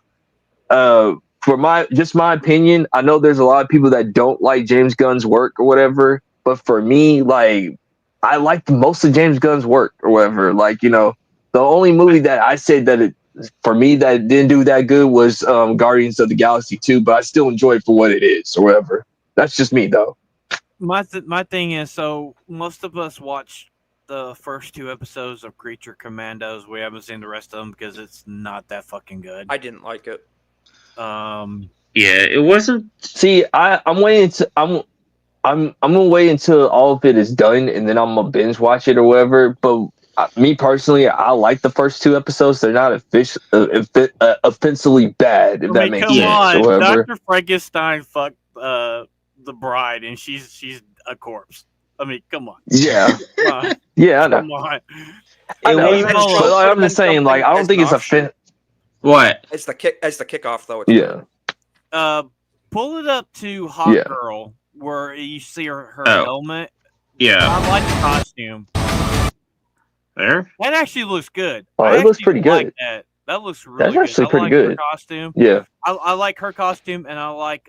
my opinion, I know there's a lot of people that don't like James Gunn's work or whatever, but for me, like I like most of James Gunn's work or whatever. Like, you know, the only movie that I said that for me that didn't do that good was Guardians of the Galaxy 2, but I still enjoy it for what it is or whatever. That's just me though. My thing is, so most of us watched the first 2 episodes of Creature Commandos. We haven't seen the rest of them because it's not that fucking good. I didn't like it. Yeah, it wasn't. See, I'm waiting to I'm gonna wait until all of it is done and then I'm gonna binge watch it or whatever. But me personally, I like the first 2 episodes. They're not offensively bad, if that makes sense or whatever. Dr. Frankenstein fucked the bride, and she's a corpse. I mean, come on. Yeah, Come on. yeah, I know. Come on. I know. It was- But I'm just saying, like, I don't think it's a What? As the kickoff though. It's Yeah. Pull it up to Hot Yeah. Girl, where you see her Oh. helmet. Yeah. I like the costume. There? That actually looks good. Oh, I it looks actually pretty like good. That looks really That's good. actually I pretty like good. Her costume. Yeah. I like her costume, and I like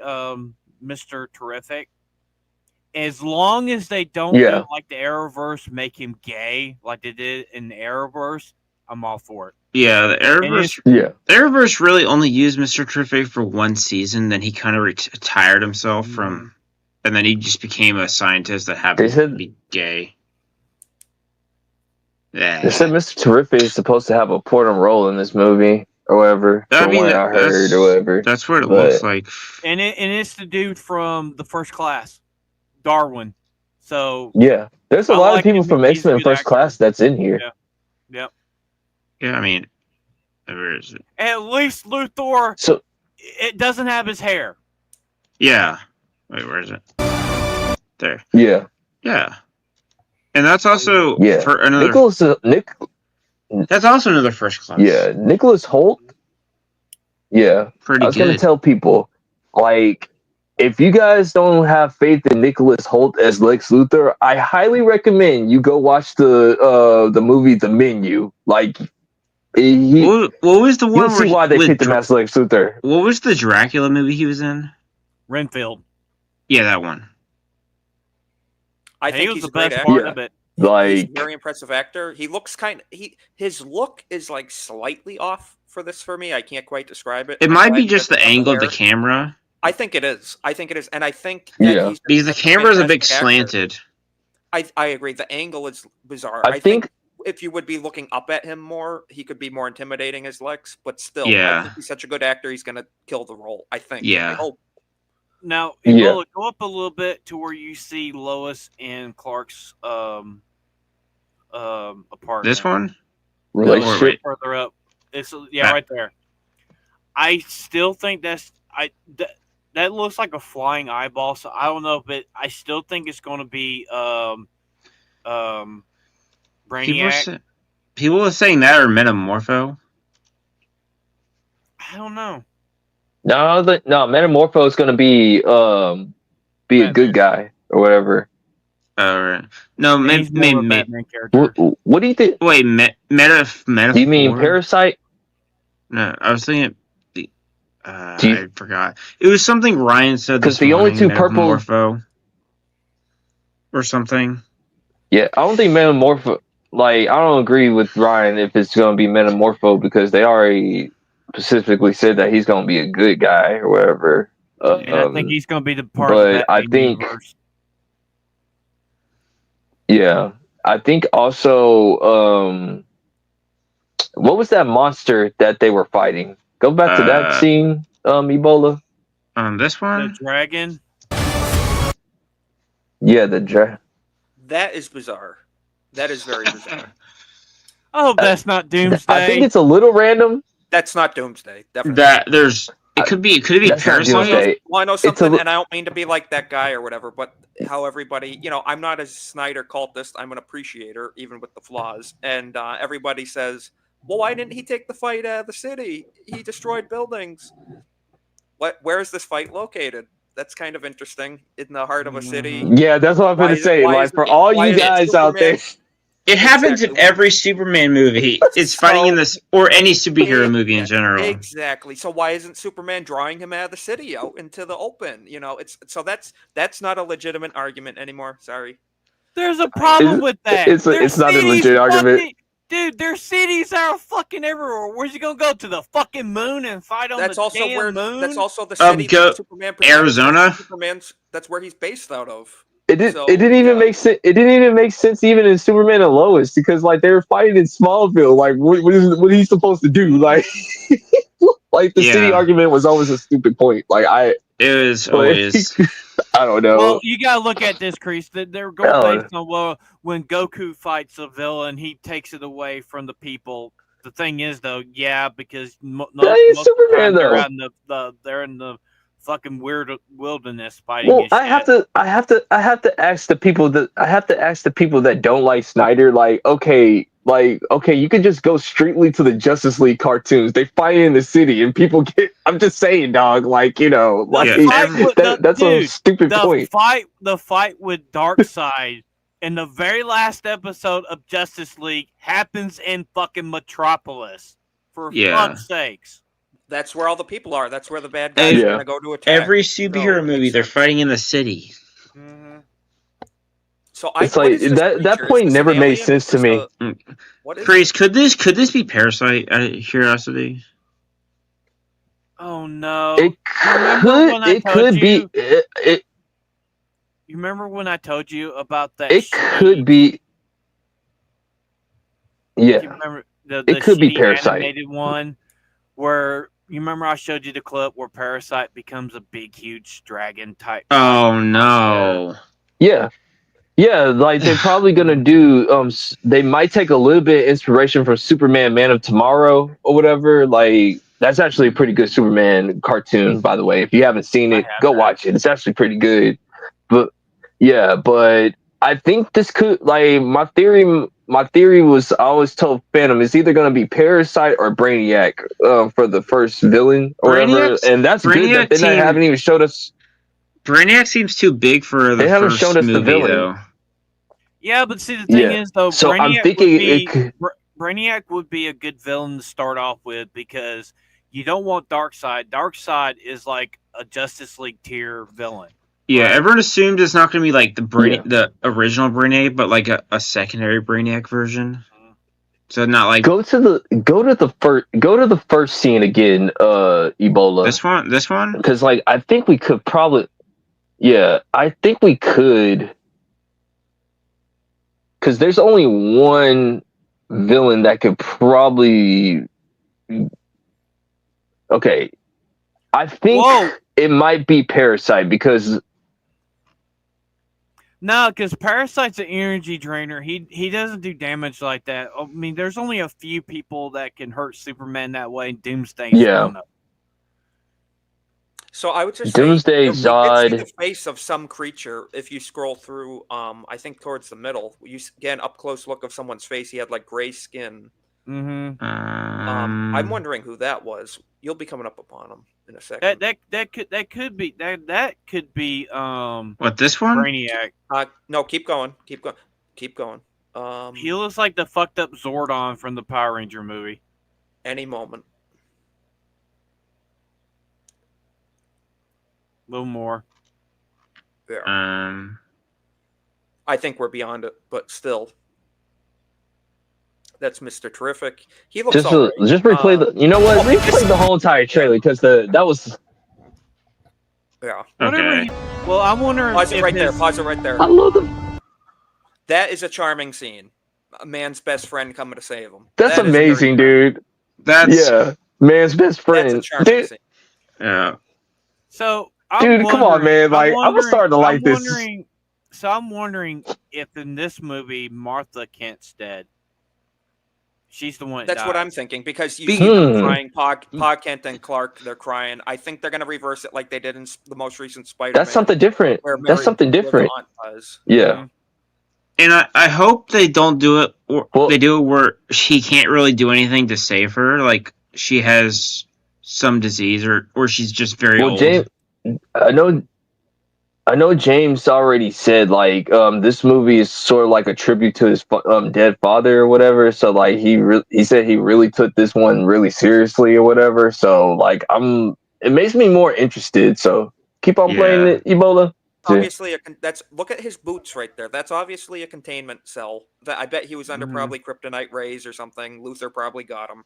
Mr. Terrific. As long as they don't Yeah. do like the Arrowverse, make him gay like they did in the Arrowverse, I'm all for it. Yeah, the Arrowverse. Yeah. The Arrowverse really only used Mr. Terrific for 1 season. Then he kind of retired himself from, and then he just became a scientist that happened to be gay. Yeah. They said Mr. Terrific is supposed to have a important role in this movie or whatever. I From mean, what I heard or whatever. That's what it But- looks like. And it's the dude from the First Class, Darwin. So Yeah, there's a I lot like of people him. from He's a X-Men good First actor. Class that's in here. Yeah. Yep. Yeah, I mean, where is it? At least Luthor, So it doesn't have his hair. Yeah. Wait, where is it? There. yeah, Yeah. And that's also yeah. for another. That's also another first class. Yeah, Nicholas Holt. Yeah, Pretty I was gonna good. tell people, like, if you guys don't have faith in Nicholas Holt as Lex Luthor, I highly recommend you go watch the movie The Menu. Like, What was the one you'll see why they picked him as Lex Luthor. What was the Dracula movie he was in? Renfield. Yeah, that one. I He think was he's the a great best actor. part Yeah. of it. He's a Like, very impressive actor. He looks his look is like slightly off for this for me. I can't quite describe it. It I'm might glad be you just said the about angle of the hair. camera. I think it is. And I think that Yeah. he's Because the such camera is a bit fantastic actor. slanted. I agree. The angle is bizarre. I think if you would be looking up at him more, he could be more intimidating as Lex. But still, Yeah. I think he's such a good actor. He's gonna kill the role. I think. Yeah. I hope. Now, Yeah. Ebola, go up a little bit to where you see Lois and Clark's apartment. This one? relationship. wait. Further up. It's That- right there. I still think that looks like a flying eyeball. So I don't know, but I still think it's going to be Brainiac. People are saying that or Metamorpho. I don't know. No, Metamorpho is gonna be a Batman. good guy or whatever. Right. No, He's more of a Batman character. What do you think? wait, Metaphor? Do you mean Parasite? No, I was thinking. Do you- I forgot. It was something Ryan said. 'Cause the only two purple- Metamorpho or something. Yeah, I don't think Metamorpho. Like, I don't agree with Ryan if it's gonna be Metamorpho because they already specifically said that he's gonna be a good guy or whatever. And I think he's going to be the part of but the I Batman think- universe. Yeah, I think also, what was that monster that they were fighting? Go back to that scene, Ebola. This The one. dragon. Yeah, the That is bizarre. That is very bizarre. I hope that's not Doomsday. I think it's a little random. That's not Doomsday. Definitely. It could be That's not Parasite. Doomsday. Well, I know It's a something, li- and I don't mean to be like that guy or whatever, but how everybody, I'm not a Snyder cultist. I'm an appreciator, even with the flaws. And everybody says, well, why didn't he take the fight out of the city? He destroyed buildings. Where is this fight located? That's kind of interesting. In the heart of a city. Yeah, that's what I'm Why gonna is- say. why Like, is- for all why you is guys out there, Superman- It happens in Exactly. every Superman movie. It's fighting in this, or any superhero movie in general. Exactly. So why isn't Superman drawing him out of the city, out into the open? That's not a legitimate argument anymore. Sorry. There's a problem with that. it's There's not a cities legit argument. Dude, there's cities that are fucking everywhere. Where's he gonna go to the fucking moon and fight on That's the also damn where. moon? That's also the city that Superman. Arizona? That's where he's based out of. It So, didn't even make sense. It didn't even make sense even in Superman and Lois because like they were fighting in Smallville. Like what are you supposed to do? Like like the city argument was always a stupid point. Like It was always. I don't know. Well, you gotta look at this, Kreese. They're going based on when Goku fights a villain, he takes it away from the people. The thing is, though, because That ain't Superman, though. They're in the fucking weird wilderness fighting. Well, his I have to ask the people that don't like Snyder. Like, okay, you could just go straightly to the Justice League cartoons. They fight in the city, and people get. I'm just saying, dog. Like, that's a stupid point. The fight with Darkseid in the very last episode of Justice League happens in fucking Metropolis. For fuck's sakes. That's where all the people are. That's where the bad guys are going to go to attack. Every superhero movie, they're fighting in the city. Mm-hmm. So it's like that point never made sense to me. Chris, could this be Parasite? Out of curiosity. Oh no! It could be. You remember when I told you about that? It could be. Yeah. You remember the it could be Parasite. Animated one where you remember I showed you the clip where Parasite becomes a big, huge dragon type. Oh no! Yeah. Yeah, like they're probably gonna do. They might take a little bit of inspiration from Superman, Man of Tomorrow, or whatever. Like that's actually a pretty good Superman cartoon, by the way. If you haven't seen I it, have go that. watch it. It's actually pretty good. But yeah, but I think this could like my theory. My theory was I always told Phantom it's either gonna be Parasite or Brainiac for the first villain or whatever, and that's good that they haven't even showed us. Brainiac seems too big for the They haven't shown first us the movie, villain. though. Yeah, but see, the thing Yeah. is, though, So I'm thinking it could. Brainiac would be a good villain to start off with because you don't want Darkseid. Darkseid is like a Justice League tier villain. Yeah, right? everyone assumed it's not going to be like Yeah. the original Brainiac, but like a secondary Brainiac version. So not like Go to the first scene again, Ebola. this one. Because like I think we could probably, yeah, I think we could. Because there's only one villain that could probably. Okay, I think Whoa. it might be Parasite because No, because Parasite's an energy drainer. He doesn't do damage like that. I mean, there's only a few people that can hurt Superman that way. Doomsday's Yeah. one of them. So I would just Doomsday, say we did see Zod. the face of some creature. If you scroll through, I think towards the middle, you get an up close look of someone's face. He had like gray skin. Mm-hmm. I'm wondering who that was. You'll be coming up upon him in a second. That could be What, this one? Brainiac. No, keep going. He looks like the fucked up Zordon from the Power Ranger movie. Any moment. A little more. Yeah. I think we're beyond it, but still. That's Mr. Terrific. He looks just all right. just replay the. You know what? Replay the whole entire trailer because that was. Yeah. Okay. Well, I'm wondering. Pause it if right there. his- Pause it right there. I love them. That is a charming scene. A man's best friend coming to save him. That's That is very amazing, charming. dude. That's Yeah, man's best friend. That's a charming Dude, scene. yeah. So, Dude, come on, man. Like, I'm starting to like this. So I'm wondering if in this movie Martha Kent's dead. She's the one. That's what I'm thinking because you Be- see them crying. Pa Kent and Clark, they're crying. I think they're going to reverse it like they did in the most recent Spider-Man. That's something different. where That's something Mary different. Aunt does. Yeah. And I hope they don't do it, or Well- they do it where she can't really do anything to save her. Like she has some disease, or she's just very Well, old. James, I know James already said like this movie is sort of like a tribute to his dead father or whatever. So like he said he really took this one really seriously or whatever. So like it makes me more interested. So keep on playing it, Ebola. Obviously, look at his boots right there. That's obviously a containment cell. That I bet he was under probably kryptonite rays or something. Luther probably got him.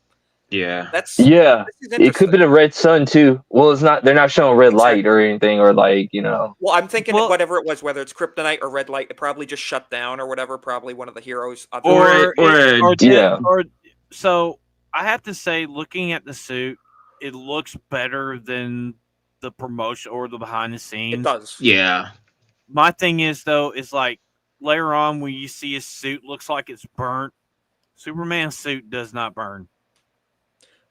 Yeah. Yeah. This is It could be interesting. the red sun too. Well, it's not. They're not showing red light or anything, or like you know. Well, I'm thinking Well- whatever it was, whether it's kryptonite or red light, it probably just shut down or whatever. Probably one of the heroes. So I have to say, looking at the suit, it looks better than the promotion or the behind the scenes. It does. Yeah. My thing is though, is like later on when you see his suit looks like it's burnt. Superman's suit does not burn.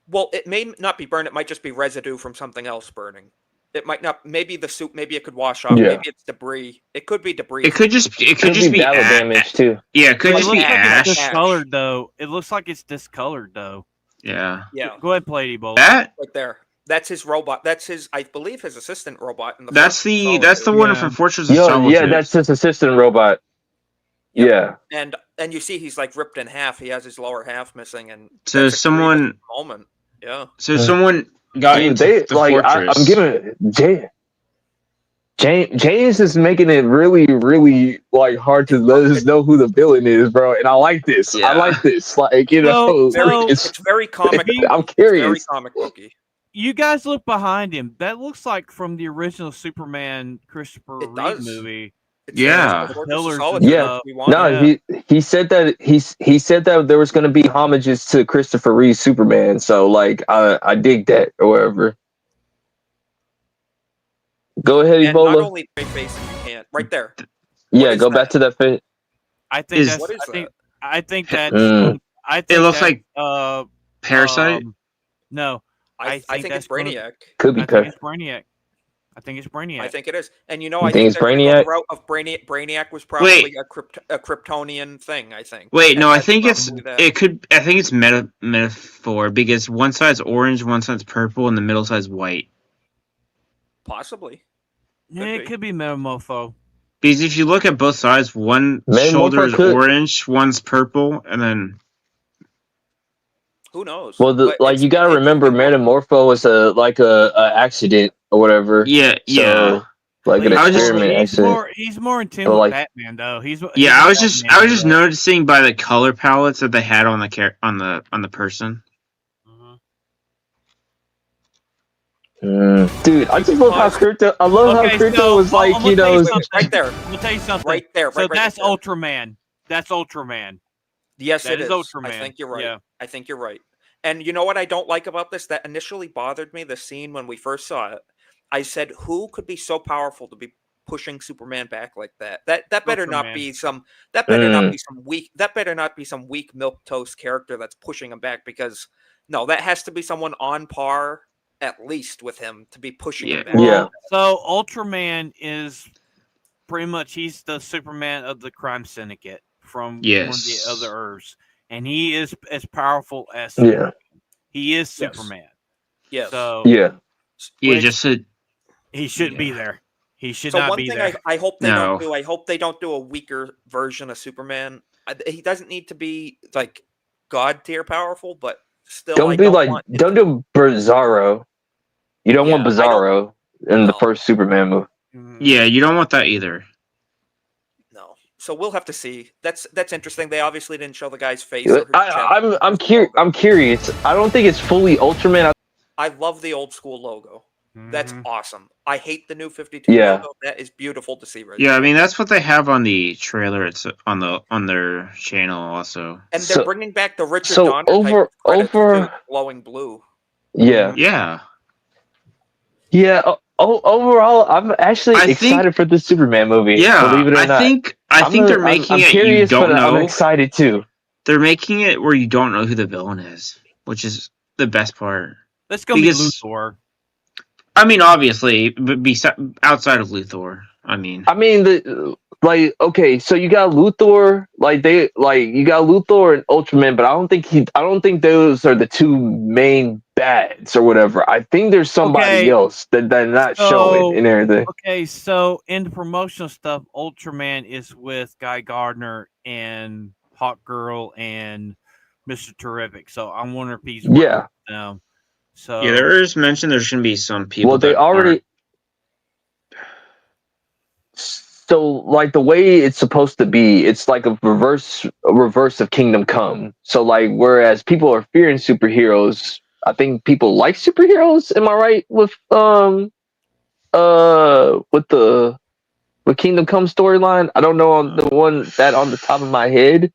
Well, it may not be burned. It might just be residue from something else burning. It might not. Maybe the suit. Maybe it could wash off. Yeah. Maybe it's debris. It could be debris. It could just be battle damage too. Yeah, it could It just looks be like ash. it's discolored though. It looks like it's discolored though. Yeah. Yeah, Go ahead, play it, Ebola. That right there. That's his robot. That's his, I believe, his assistant robot. In the that's the one Yeah. from Fortress of Solitude. Yeah, that's his assistant robot. Yep. Yeah. And you see he's like ripped in half. He has his lower half missing. And So that's a someone- grievous moment. Yeah. So someone got Dude, into they the like fortress. I'm giving James is making it really, really like hard to let us know who the villain is, bro. And I like this. Yeah. I like this. Like you know, It's very comic. I'm It's very curious. comic booky. You guys look behind him. That looks like from the original Superman Christopher It Reeve does. movie. It's Yeah. the Fortress of Pillars Solitude Yeah. that we want. No, Yeah. he said that he said that there was going to be homages to Christopher Reeve Superman. So like I dig that or whatever. Go ahead, And not Ebola. only straight face if you can't. Right there. Yeah, is go back to that fit. I think Is- that's. What is I think. that? I think that's. Mm. I think It looks that's, like Parasite. No, I think think it's that's gonna- Brainiac. Could be I think Pep. it's Brainiac. I think it's Brainiac. I think it is. And You I think it's they're going to go the Brainiac? route of Brainiac was probably a Kryptonian thing, I think. Wait, And no, I that's think it's probably that. it could. I think it's metaphor because one side's orange, one side's purple, and the middle side's white. Possibly. Yeah, Could it be. could be Metamorpho. Because if you look at both sides, one Metamorpho shoulder is could- orange, one's purple, and then Who knows? Well, But like it's- you gotta it could remember, be possible. Metamorpho was a accident or whatever. yeah. So, like an I was just- experiment accident. He's more in tune But, with like- Batman though. He's Yeah, a I was just Batman hero. noticing by the color palettes that they had on the person. Mhm. Dude, I just love how Crypto. I love how Crypto so, was like, I'm gonna you tell know, something. Right there. I'm gonna tell you something. Right there. So Right that's there. Ultraman. That's Ultraman. Yes, That it is is. Ultraman. I think you're right. Yeah. I think you're right. And you know what I don't like about this? That initially bothered me, the scene when we first saw it. I said, who could be so powerful to be pushing Superman back like that? That better not Ultraman. be some that better not be some weak that better not be some weak milquetoast character that's pushing him back, because no, that has to be someone on par at least with him to be pushing him back. Yeah. So Ultraman is pretty much he's the Superman of the crime syndicate from one of the Yes. other Earths, and he is as powerful as Yeah. Superman. He is Yes. Superman. Yes. So Yeah. Yeah, Which- just a, he shouldn't be Yeah. there. He should So not one be thing there. I hope they No. don't do, I hope they don't do a weaker version of Superman. He doesn't need to be like god tier powerful, but still, Don't I be don't like, want it don't to- do Bizarro. You don't want Yeah, I don't- Bizarro in the No. first Superman movie. Mhm. yeah, you don't want that either. No. So we'll have to see. That's interesting. They obviously didn't show the guy's face. Or his chest I'm or his curious. logo. I'm curious. I don't think it's fully Ultraman. I love the old school logo. That's Mhm. awesome. I hate the new 52 Yeah. logo. That is beautiful to see right Yeah, I there. mean that's what they have on the trailer. It's on their channel also. And they're So- bringing back the Richard so Donner over- type credits over- too, glowing blue. Yeah. Yeah, Yeah. Overall, I'm actually I think- excited for the Superman movie. yeah. Believe it or I not. think I'm they're making I'm it. curious, You don't but I'm know. excited too. They're making it where you don't know who the villain is, which is the best part. That's gonna Because- be Luthor. I mean, obviously, but outside of Luthor. I mean, I mean, okay, so you got Luthor, you got Luthor and Ultraman, but I don't think those are the two main bads or whatever. I think there's somebody Okay. else that they're not So- showing and everything. Okay, so in the promotional stuff, Ultraman is with Guy Gardner and Hawk Girl and Mr. Terrific. So I wonder if he's working Yeah. with them. So yeah, there is mentioned there's gonna be some people. Well, they that already. aren't- So, like the way it's supposed to be, it's like a reverse of Kingdom Come. So, like, whereas people are fearing superheroes, I think people like superheroes. Am I right with Kingdom Come storyline? I don't know on the one that on the top of my head,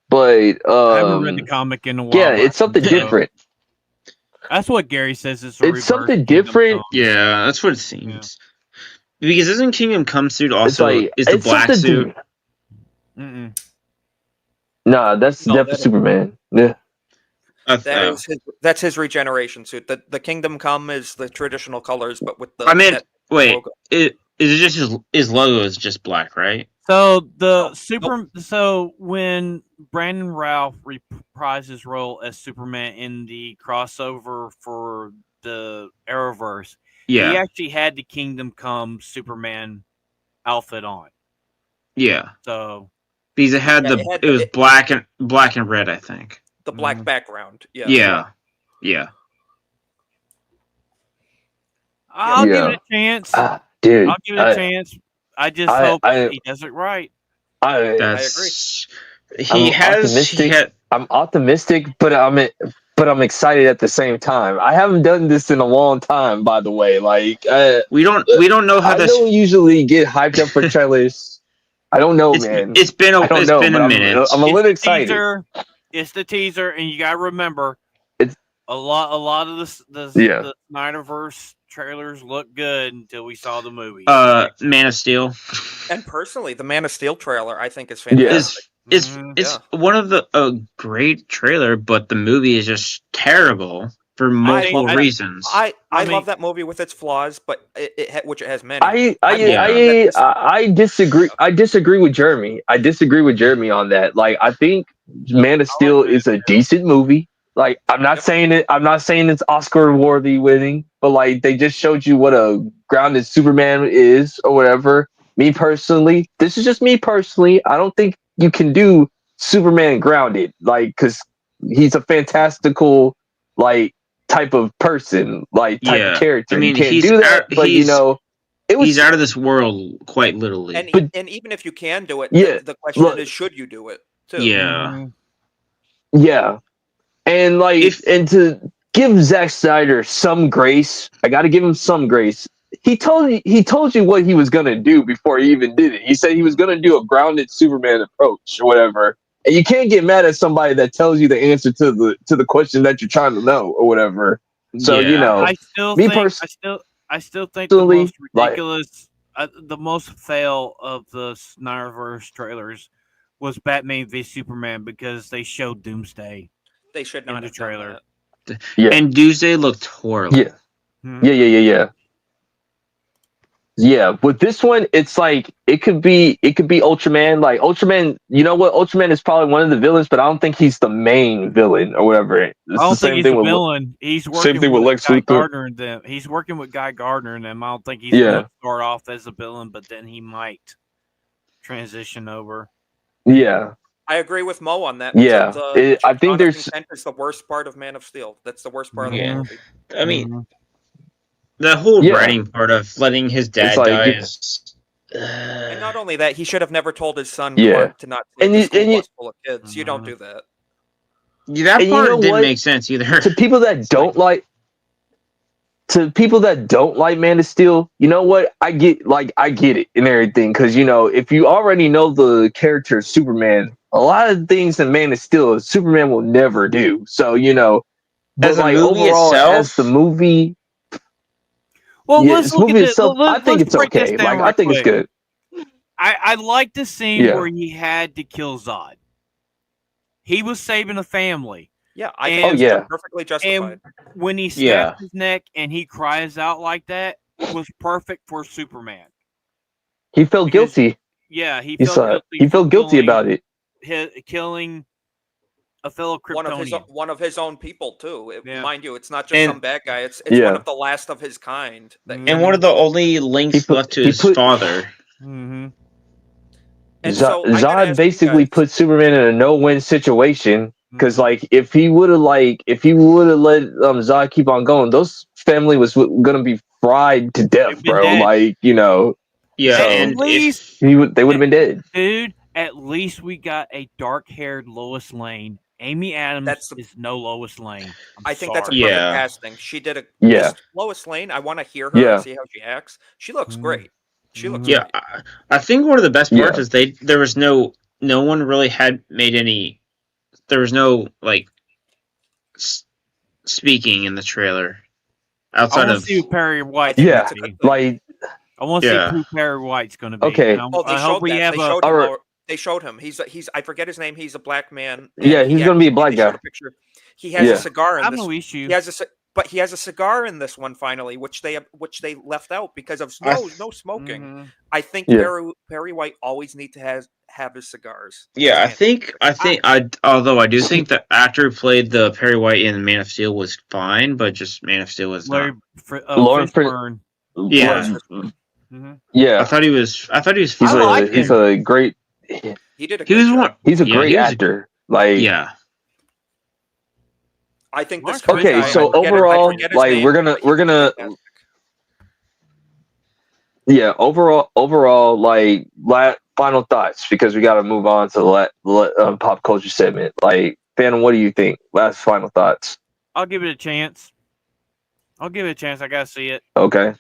but I haven't read the comic in a while. yeah, it's something so different. That's what Gary says. It's something different. Yeah, that's what it seems. Because isn't Kingdom Come suit also is the it's black something suit? different. Mm-mm. Nah, that's No, definitely that is- Superman. Yeah. That's his regeneration suit. The Kingdom Come is the traditional colors, but with the I meant that wait. logo. Is it just his logo is just black, right? So the No, super. So when Brandon Routh reprised his role as Superman in the crossover for the Arrowverse, Yeah, he actually had the Kingdom Come Superman outfit on. yeah. So Because it had Yeah, it was black and red, I think. The black Mhm. background. Yeah. Yeah. I'll give Yeah. it a chance. Dude, I'll give it a chance. I just hope he does it right. That's I'm optimistic. I'm optimistic, but I'm excited at the same time. I haven't done this in a long time, by the way. Like, we don't know how I this. don't usually get hyped up for trailers. I don't know, man. It's been I don't know, a but minute. I'm a little It's the excited. teaser. It's the teaser, and you gotta remember, It's- a lot of the Yeah. the Snyderverse trailers looked good until we saw the movie. Man of Steel And personally, the Man of Steel trailer I think is Yeah. fantastic. it's one of the a great trailer, but the movie is just terrible for multiple reasons. I mean- love that movie with its flaws, but which it has many. I disagree. I disagree with Jeremy. I disagree with Jeremy on that. Like, I think Man of Steel is a decent movie. Like, I'm not saying it. I'm not saying it's Oscar worthy winning, but like they just showed you what a grounded Superman is or whatever. Me personally, this is just me personally. I don't think you can do Superman grounded, like, because he's a fantastical, like, type of person, like type of character. I mean, you can't do that, but you know, he's out of this world, quite literally. And even if you can do it, the question is, should you do it too? Yeah. Yeah. And like, and to give Zack Snyder some grace, I got to give him some grace. He told you what he was gonna do before he even did it. He said he was gonna do a grounded Superman approach or whatever. And you can't get mad at somebody that tells you the answer to the question that you're trying to know or whatever. So you know, I still think the most ridiculous, the most fail of the Snyderverse trailers was Batman v Superman because they showed Doomsday. They should not in the trailer. Yeah. And Doomsday looked horrible. Yeah. Yeah, with this one, it's like it could be Ultraman. Like Ultraman, you know what? Ultraman is probably one of the villains, but I don't think he's the main villain or whatever. It's I don't think he's the villain. He's working with Guy Gardner and them. He's working with Guy Gardner and them. I don't think he's going to start off as a villain, but then he might transition over. Yeah. I agree with Mo on that. Yeah, I think there's is the worst part of Man of Steel. That's the worst part of the movie. I mean, the whole writing part of letting his dad die is. And not only that, he should have never told his son Clark to not leave the school bus full of kids. You don't do that. Yeah, that part didn't make sense either. To people that don't like Man of Steel, you know what? I get it and everything, because you know, if you already know the character Superman, a lot of things in Man of Steel Superman will never do. So you know, but as like a movie overall, itself, as the movie. Well, let's look at itself. I think it's okay. Like I think it's good. I like the scene where he had to kill Zod. He was saving a family. Yeah, I think it's perfectly justified. And when he snaps his neck and he cries out like that, was perfect for Superman. He felt guilty. Yeah, he felt guilty about it. Killing a fellow Kryptonian. One of his own people too. Mind you, it's not just some bad guy. It's one of the last of his kind. And one of the only links left to his father. Mm-hmm. Zod basically put Superman in a no-win situation. Because like if he would have let Zod keep on going, those family was gonna be fried to death, bro. Dead. Like, you know, at least they would have been dead, dude. At least we got a dark-haired Lois Lane. Amy Adams is no Lois Lane. I think that's a perfect casting. She did Lois Lane. I want to hear her and see how she acts. She looks great. She looks great. I think one of the best parts is there was no one really had made any. There was no like speaking in the trailer outside of see who Perry White. Like I want to see who Perry White's going to be. Okay. I hope we have they showed him. He's I forget his name. He's a black man. Yeah, he's going to be a black guy. He has a cigar in I have this. no issue. But he has a cigar in this one finally, which they left out because of no smoking. Mm-hmm. I think Perry White always need to have his cigars. Yeah, I think although I do think the actor who played the Perry White in Man of Steel was fine, but just Man of Steel was not. Lawrence Fishburne. Yeah. Yeah. I thought he was he's a great he did a good job. He's a great actor. Like I think this so overall, like we're gonna overall, like final thoughts, because we got to move on to the pop culture segment. Like, Phantom, what do you think? Last final thoughts. I'll give it a chance. I gotta see it. Okay.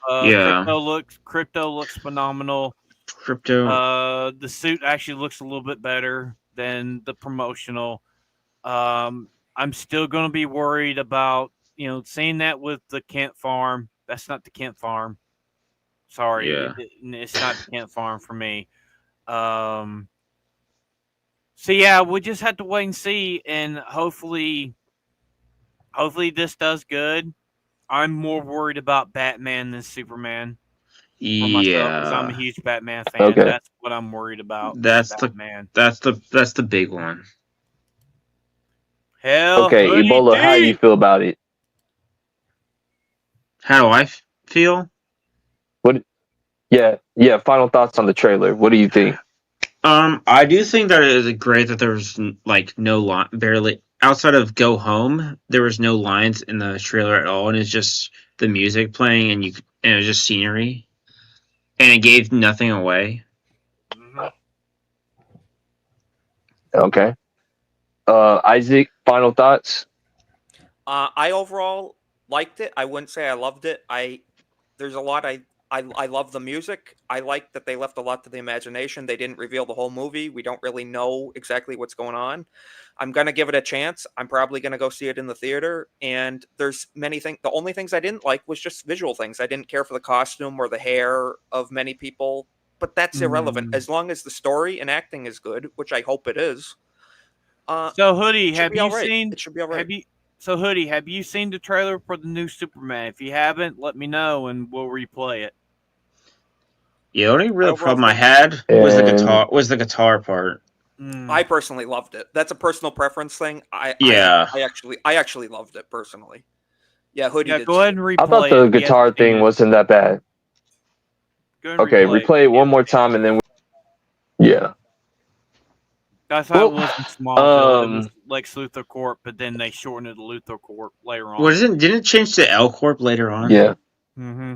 Crypto looks phenomenal. The suit actually looks a little bit better than the promotional. I'm still going to be worried about, seeing that with the Kent farm. That's not the Kent Farm. Sorry, Yeah. it's not the Kent Farm for me. So yeah, we just have to wait and see, and hopefully this does good. I'm more worried about Batman than Superman for myself because I'm a Yeah. huge Batman fan. Okay. That's what I'm worried about. That's Batman. that's the big one. Hell, Okay, hoodie Ebola, how do you D! feel about it? How do I feel? What? Yeah. Final thoughts on the trailer. What do you think? I do think that it is great that there's like no line, barely outside of "Go Home." There was no lines in the trailer at all, and it's just the music playing, and it was just scenery, and it gave nothing away. Mhm. Okay. Isaac, final thoughts. I overall liked it. I wouldn't say I loved it. There's a lot I love the music. I like that they left a lot to the imagination. They didn't reveal the whole movie. We don't really know exactly what's going on. I'm gonna give it a chance. I'm probably gonna go see it in the theater. And there's many things. The only things I didn't like was just visual things. I didn't care for the costume or the hair of many people. But that's irrelevant as long as the story and acting is good, which I hope it is. So hoodie, It should have be you alright. seen? It should be alright. Have you? So hoodie, have you seen the trailer for the new Superman? If you haven't, let me know and we'll replay it. Yeah, the only real Overall problem I thing- had was the And- guitar. Was the guitar part? I personally loved it. That's a personal preference thing. I actually loved it personally. Yeah, Hoodie Yeah, did go too. ahead and replay I thought it the if you guitar haven't seen thing it. wasn't that bad. Go ahead and Okay, replay it if you one more haven't seen time, and then yeah. I thought Well, it was in Smallville. It was um, Lex Luthor Corp, but then they shortened it to Luthor Corp later on. Didn't it change to L Corp later on? Yeah. Mm-hmm.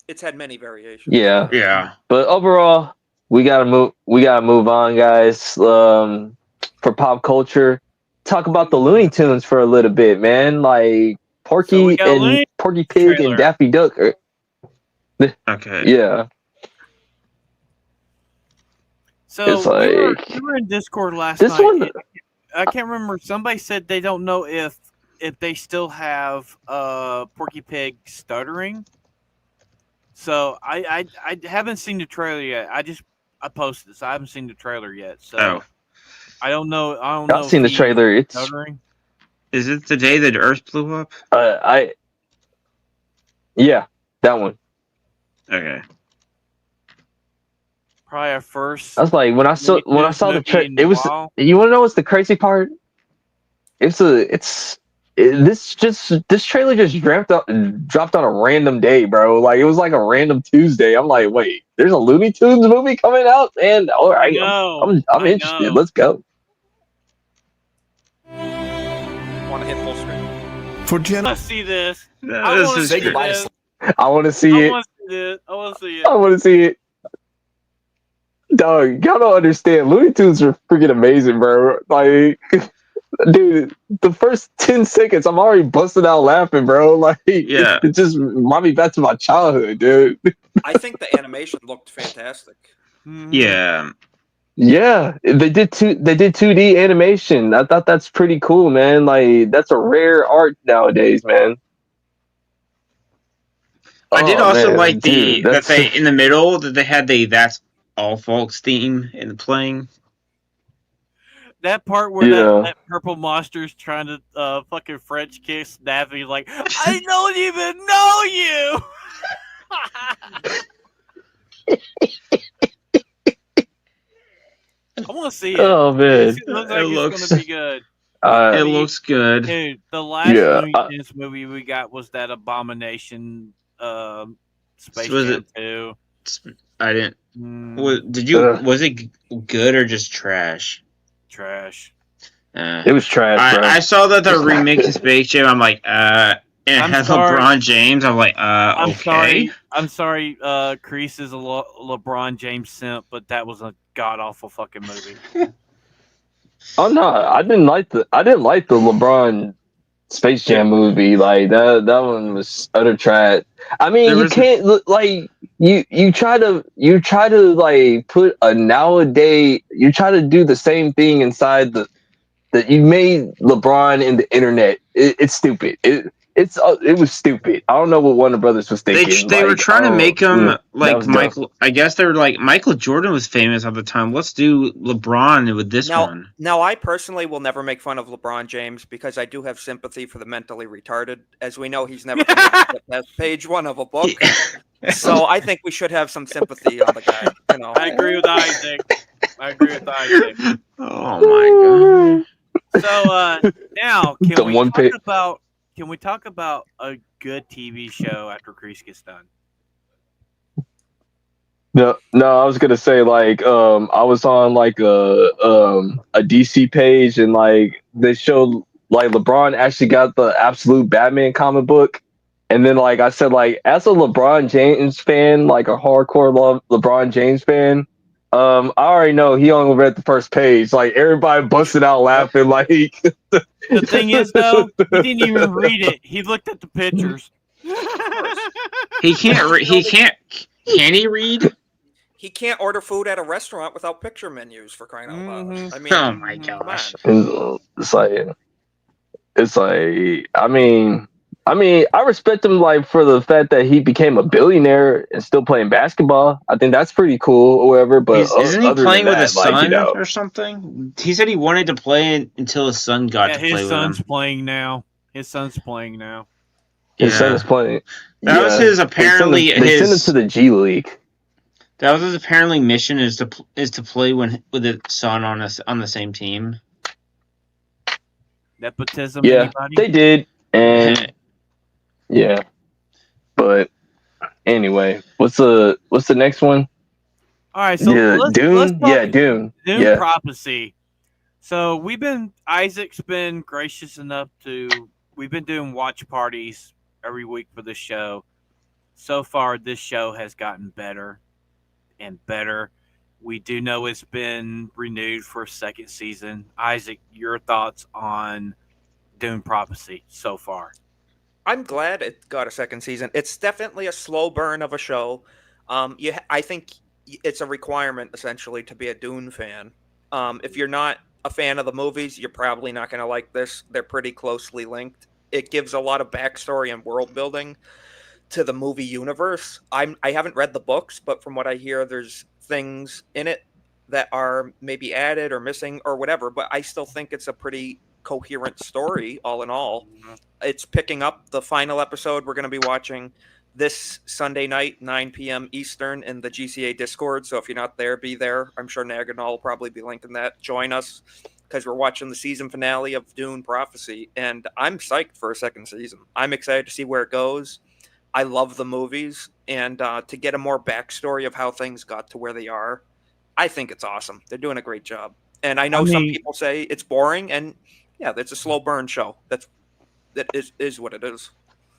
It's had many variations. Yeah. Yeah. But overall, we gotta move on, guys. For pop culture, talk about the Looney Tunes for a little bit, man. Like So we Porky got and Looney Porky Pig trailer. and Daffy Duck. Okay. Yeah. So It's we like were in Discord last this night. one. I can't remember. Somebody said they don't know if they still have Porky Pig stuttering. So I haven't seen the trailer yet. I posted this. I haven't seen the trailer yet. So Oh, I don't know. I don't know. I've seen the if he's trailer. It's stuttering. is it the day that Earth blew up? yeah, that one. Okay. Probably our first. I was like when I saw the trailer, it was. You want to know what's the crazy part? This trailer just dropped on a random day, bro. Like it was like a random Tuesday. I'm like, wait, there's a Looney Tunes movie coming out, and all right, I'm interested. know. Let's go. Want to hit full screen? For Gen I see this. No, I this want to is see great. this. I want to see I it. want to see this. I want to see I it. want to see it. Dog, y'all don't understand. Looney Tunes are freaking amazing, bro. Like, dude, the first 10 seconds, I'm already busting out laughing, bro. Like, Yeah. it just brought me back to my childhood, dude. I think the animation looked fantastic. Mhm. Yeah. Yeah, they did 2D animation. I thought that's pretty cool, man. Like, that's a rare art nowadays, man. I did Oh, also man, like dude, that that's they in the middle that they had the "That's All Folks" theme in playing. That part where Yeah. that purple monster's trying to fucking French kiss Daffy, like, I don't even know you. I want to see it. Oh man. It looks like looks- it's gonna be good. It looks good. Dude, the last Yeah, Looney Tunes movie we got was that Abomination Space Was Jam it- 2. I didn't. Mm, Was it good or just trash? trash. It was trash, bro. I saw that the remake of Space Jam. I'm like, and it I'm has sorry. LeBron James. I'm like, I'm okay. sorry. Crease is a LeBron James simp, but that was a god awful fucking movie. Oh no, I didn't like the LeBron Space Jam movie. Like that one was utter trash. I mean, There you was can't like you try to like put a nowadays. You try to do the same thing inside that you made LeBron in the internet. It's stupid. it was stupid. I don't know what Warner Brothers was thinking. They were trying to make him that like was Michael. dumb. I guess they were like Michael Jordan was famous at the time. Let's do LeBron with this one. Now, I personally will never make fun of LeBron James because I do have sympathy for the mentally retarded. As we know, he's never going to get past page 1 of a book. So I think we should have some sympathy on the guy. You know. I agree with Isaac. Oh my god! So now, The one page. can we talk about a good TV show after Kreese gets done? No, I was gonna say like I was on like a DC page and like they showed like LeBron actually got the absolute Batman comic book, and then like I said like as a LeBron James fan, like a hardcore LeBron James fan, I already know he only read the first page. Like everybody busted out laughing. Like The thing is though, he didn't even read it. He looked at the pictures. He can't. He can't. Can he read? He can't order food at a restaurant without picture menus for crying out loud. Mhm. I mean, Oh my come gosh! on. it's like I mean I respect him like for the fact that he became a billionaire and still playing basketball. I think that's pretty cool or whatever. But Isn't he other playing than with his that, like, son or something? He said he wanted to play until his son got to play his with son's him. playing now. His son's playing now. his son is playing. That was his apparently They sent him to the G League. That was his apparently mission is to play with his son on the same team. Nepotism. Yeah, Anybody? they did, and yeah. But anyway, what's the next one? All right, so Yeah, Dune. Let's talk Dune. Dune Yeah. Prophecy. So Isaac's been gracious enough we've been doing watch parties every week for this show. So far, this show has gotten better and better. We do know it's been renewed for a second season. Isaac, your thoughts on Dune Prophecy so far? I'm glad it got a second season. It's definitely a slow burn of a show. I think it's a requirement essentially to be a Dune fan. If you're not a fan of the movies, you're probably not going to like this. They're pretty closely linked. It gives a lot of backstory and world building to the movie universe. I haven't read the books, but from what I hear, there's things in it that are maybe added or missing or whatever. But I still think it's a pretty coherent story, all in all. It's picking up. The final episode we're going to be watching this Sunday night, 9 p.m. Eastern, in the GCA Discord. So if you're not there, be there. I'm sure Naganol will probably be linking that. Join us, because we're watching the season finale of Dune Prophecy, and I'm psyched for a second season. I'm excited to see where it goes. I love the movies, and to get a more backstory of how things got to where they are, I think it's awesome. They're doing a great job. And I know some people say it's boring, and yeah, it's a slow burn show. That is what it is.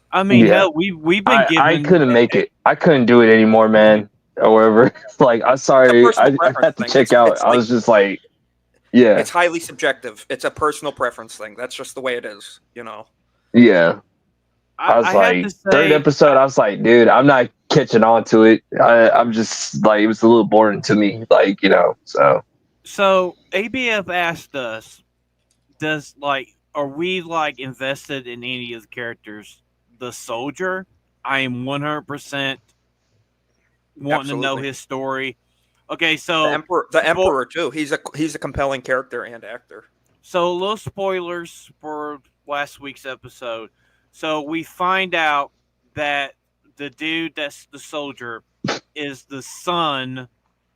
I mean, hell, we've been given. I couldn't make it. I couldn't do it anymore, man. Or whatever. Like, I'm sorry. I had to check out. I was just like, yeah. It's highly subjective. It's a personal preference thing. That's just the way it is, you know? Yeah. I was like, third episode, I was like, dude, I'm not catching on to it. I'm just like, it was a little boring to me. Like, you know, so. So ABF asked us, are we like invested in any of the characters? The soldier, I am 100% wanting to know his story. Okay, so the Emperor too. He's a compelling character and actor. So, little spoilers for last week's episode. So we find out that the dude that's the soldier is the son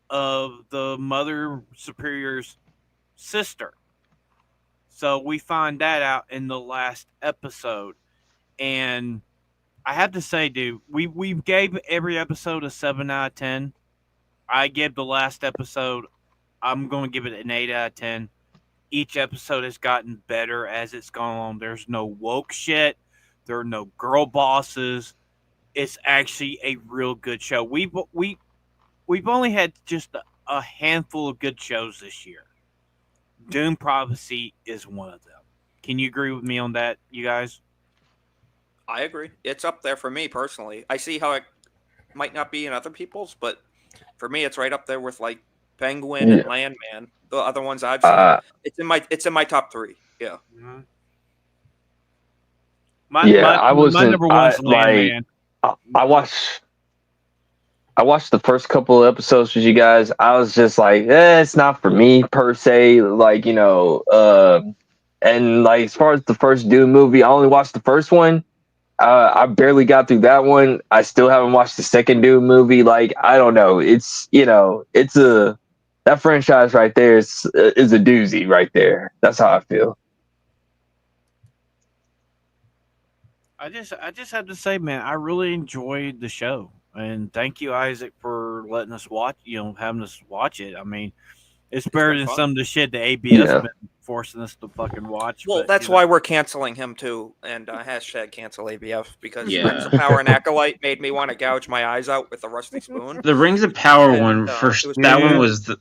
of the Mother Superior's sister. So we find that out in the last episode. And I have to say, dude, we gave every episode a 7 out of 10. I gave the last episode, I'm going to give it an 8 out of 10. Each episode has gotten better as it's gone on. There's no woke shit. There are no girl bosses. It's actually a real good show. We've only had just a handful of good shows this year. Dune Prophecy is one of them. Can you agree with me on that, you guys? I agree. It's up there for me personally. I see how it might not be in other people's, but for me, it's right up there with like Penguin and Landman. The other ones I've seen. It's in my top 3. Yeah. My I wasn't. number one's Landman. I watched the first couple of episodes with you guys. I was just like, it's not for me per se. Like, and like as far as the first Doom movie, I only watched the first one. I barely got through that one. I still haven't watched the second Doom movie. Like, I don't know. It's that franchise right there is a doozy right there. That's how I feel. I just have to say, man, I really enjoyed the show, and thank you, Isaac, for letting us watch. Having us watch it. I mean, it's better than fun. some of the shit the ABS Yeah. been forcing us to fucking watch. Well, but, that's why we're canceling him too, and hashtag cancel ABF because Yeah. Rings of Power and Acolyte made me want to gouge my eyes out with a rusty spoon. The Rings of Power And, one it first. was That pretty one good. was the.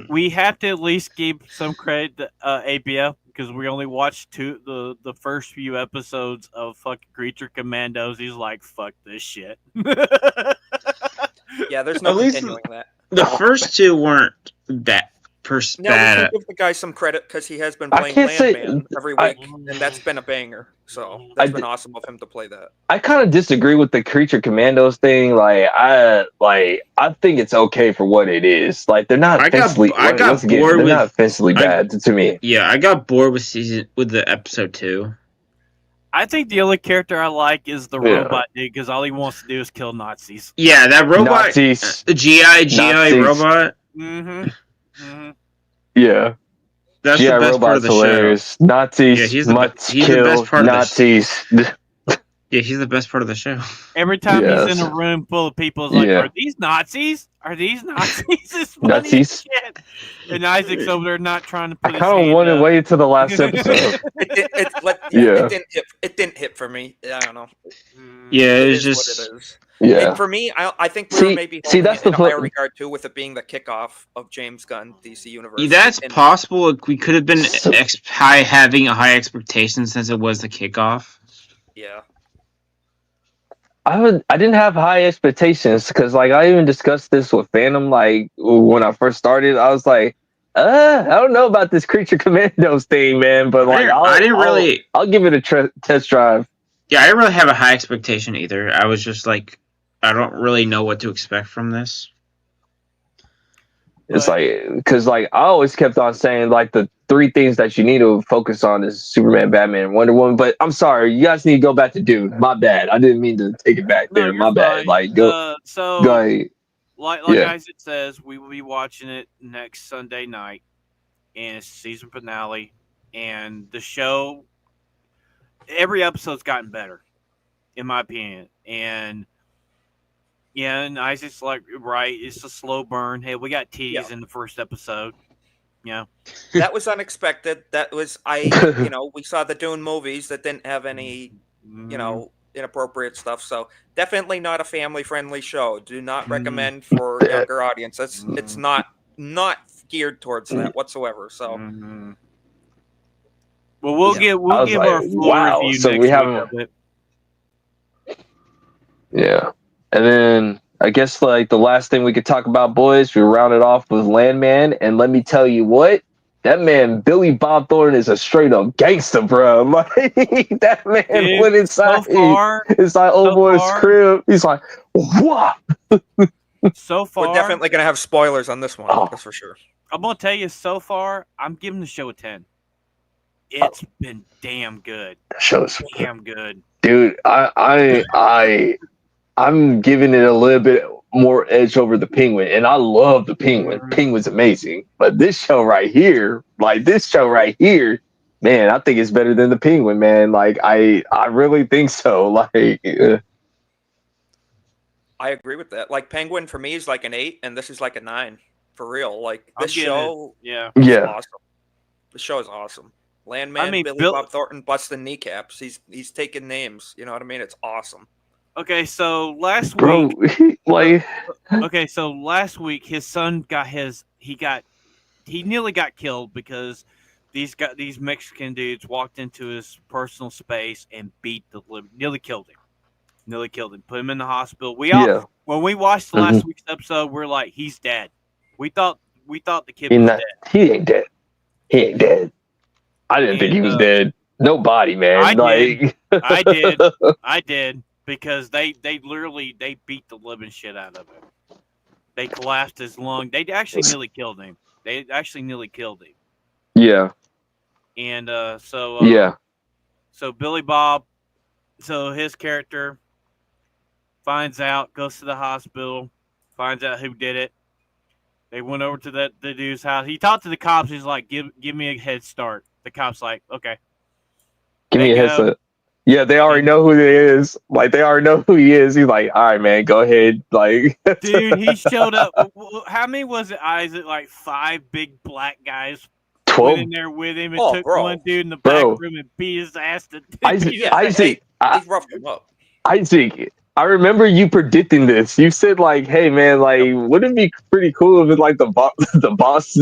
we have to at least give some credit to ABF because we only watched the first few episodes of fucking Creature Commandos. He's like, fuck this shit. Yeah, there's no At least continuing that. The first two weren't that Now we can bad. give the guy some credit because he has been I playing can't say- Landman every I- week, and that's been a banger. So that's been awesome of him to play that. I kind of disagree with the Creature Commandos thing. I think it's okay for what it is. Like they're not I got offensively. bored they're with- not offensively bad to me. Yeah, I got bored with the episode 2. I think the only character I like is the Yeah. robot dude because all he wants to do is kill Nazis. Yeah, that robot, Nazis. the GI Nazis. robot. Mm-hmm. Mm-hmm. Yeah, That's GI the best part of Robot's the hilarious. Nazis Yeah, he's the must he's the kill best part of the Nazis. show. Yeah, he's the best part of the show. Every time Yes. he's in a room full of people, it's like, Yeah. are these Nazis? Are these Nazis? It's funny as Nazis. shit. And Isaac's over there not trying to I put his kind of hand want to up. wait until the last episode. Yeah. It didn't hit for me. I don't know. Yeah, It it's is just what it is. Yeah, And for me, I think we See- were maybe see, holding that's it in the a higher flip- regard too, with it being the kickoff of James Gunn DC Universe. that's And- possible. We could have been So- having a high expectation since it was the kickoff. Yeah. I didn't have high expectations because like I even discussed this with Phantom. Like when I first started, I was like, I don't know about this Creature Commandos thing, man. But like I'll give it a test drive. Yeah, I didn't really have a high expectation either. I was just like, I don't really know what to expect from this. It's like because like I always kept on saying like the 3 things that you need to focus on is Superman, Batman, and Wonder Woman. But I'm sorry, you guys need to go back to Dune. My bad. I didn't mean to take it back No, there. you're My bad. fine. Like go ahead. Like Yeah. Isaac says, we will be watching it next Sunday night, and it's season finale. And the show, every episode's gotten better, in my opinion. And yeah, and Isaac's like, right, it's a slow burn. Hey, we got teased in the first episode. Yeah. That was unexpected. That was we saw the Dune movies that didn't have any, inappropriate stuff. So definitely not a family friendly show. Do not recommend for younger audience. It's not geared towards that whatsoever. So Well, we'll give our full review so next we week haven't. of it. Yeah. And then I guess like the last thing we could talk about, boys, we rounded off with Landman. And let me tell you what, that man, Billy Bob Thornton, is a straight up gangster, bro. Like that man Dude, went inside so old boy's far- crib. He's like, what? So far, we're definitely gonna have spoilers on this one. Oh. That's for sure. I'm gonna tell you. So far, I'm giving the show a 10. It's been damn good. That show's Damn good. dude. I'm giving it a little bit more edge over the Penguin, and I love the Penguin. Penguin's amazing, but this show right here, man, I think it's better than the Penguin, man. Like I really think so. Like I agree with that. Like Penguin for me is like an 8, and this is like a 9 for real. Like I'm this giving show, Yeah. is yeah, awesome. The show is awesome. Landman, I mean, Billy Bill- Bob Thornton busting kneecaps. He's taking names. You know what I mean? It's awesome. Okay, so last bro. week. Like Okay, so last week his son he nearly got killed because these Mexican dudes walked into his personal space and nearly killed him, put him in the hospital. When we watched last week's episode, we're like, he's dead. We thought the kid was dead. he ain't dead. He ain't dead. I didn't think he was dead. Nobody, man. I did because they literally they beat the living shit out of him. They collapsed his lung. They actually nearly killed him. Yeah. And Yeah. so Billy Bob, so his character finds out, goes to the hospital, finds out who did it. They went over to the dude's house. He talked to the cops. He's like, give me a head start. The cop's like, okay. Give They me a go. heads up. Yeah, they already know who he is. Like, they already know who he is. He's like, all right, man, go ahead. Like, Dude, he showed up. How many was it, Isaac? Like 5 big black guys 12. went in there with him and took one dude in the back room and beat his ass to Isaac, They roughed him up. Isaac, I remember you predicting this. You said like, "Hey man, like, wouldn't it be pretty cool if like the boss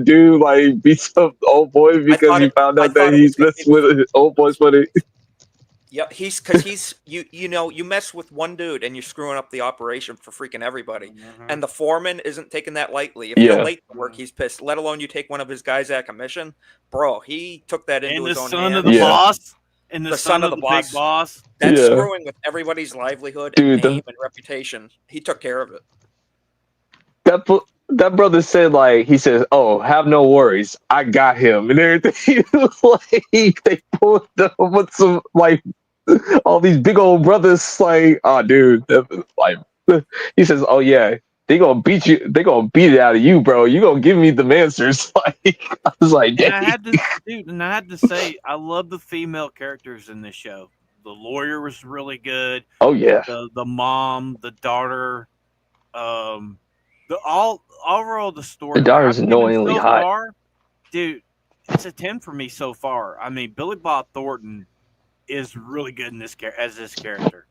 dude like beats up the old boy because he found out that he's messing with his old boy's money?" Yeah, he's you mess with one dude and you're screwing up the operation for freaking everybody. And the foreman isn't taking that lightly. If you're late to work, he's pissed. Let alone you take one of his guys out of commission, bro. He took that into his own hands. And the son of the boss. And the son of the big boss. That's screwing with everybody's livelihood and name and reputation. He took care of it. That brother said, like, he says, "Oh, have no worries, I got him," and everything. Like, they pulled up with some like all these big old brothers. Like, oh, dude, like, he says, "Oh yeah, they gonna beat you. They gonna beat it out of you, bro. You gonna give me the answers." Like, I was like, and I had to say, I love the female characters in this show. The lawyer was really good. Oh yeah. The mom, the daughter, overall the story. The daughter's annoyingly hot. Far, dude, it's a 10 for me so far. I mean, Billy Bob Thornton is really good in this as this character.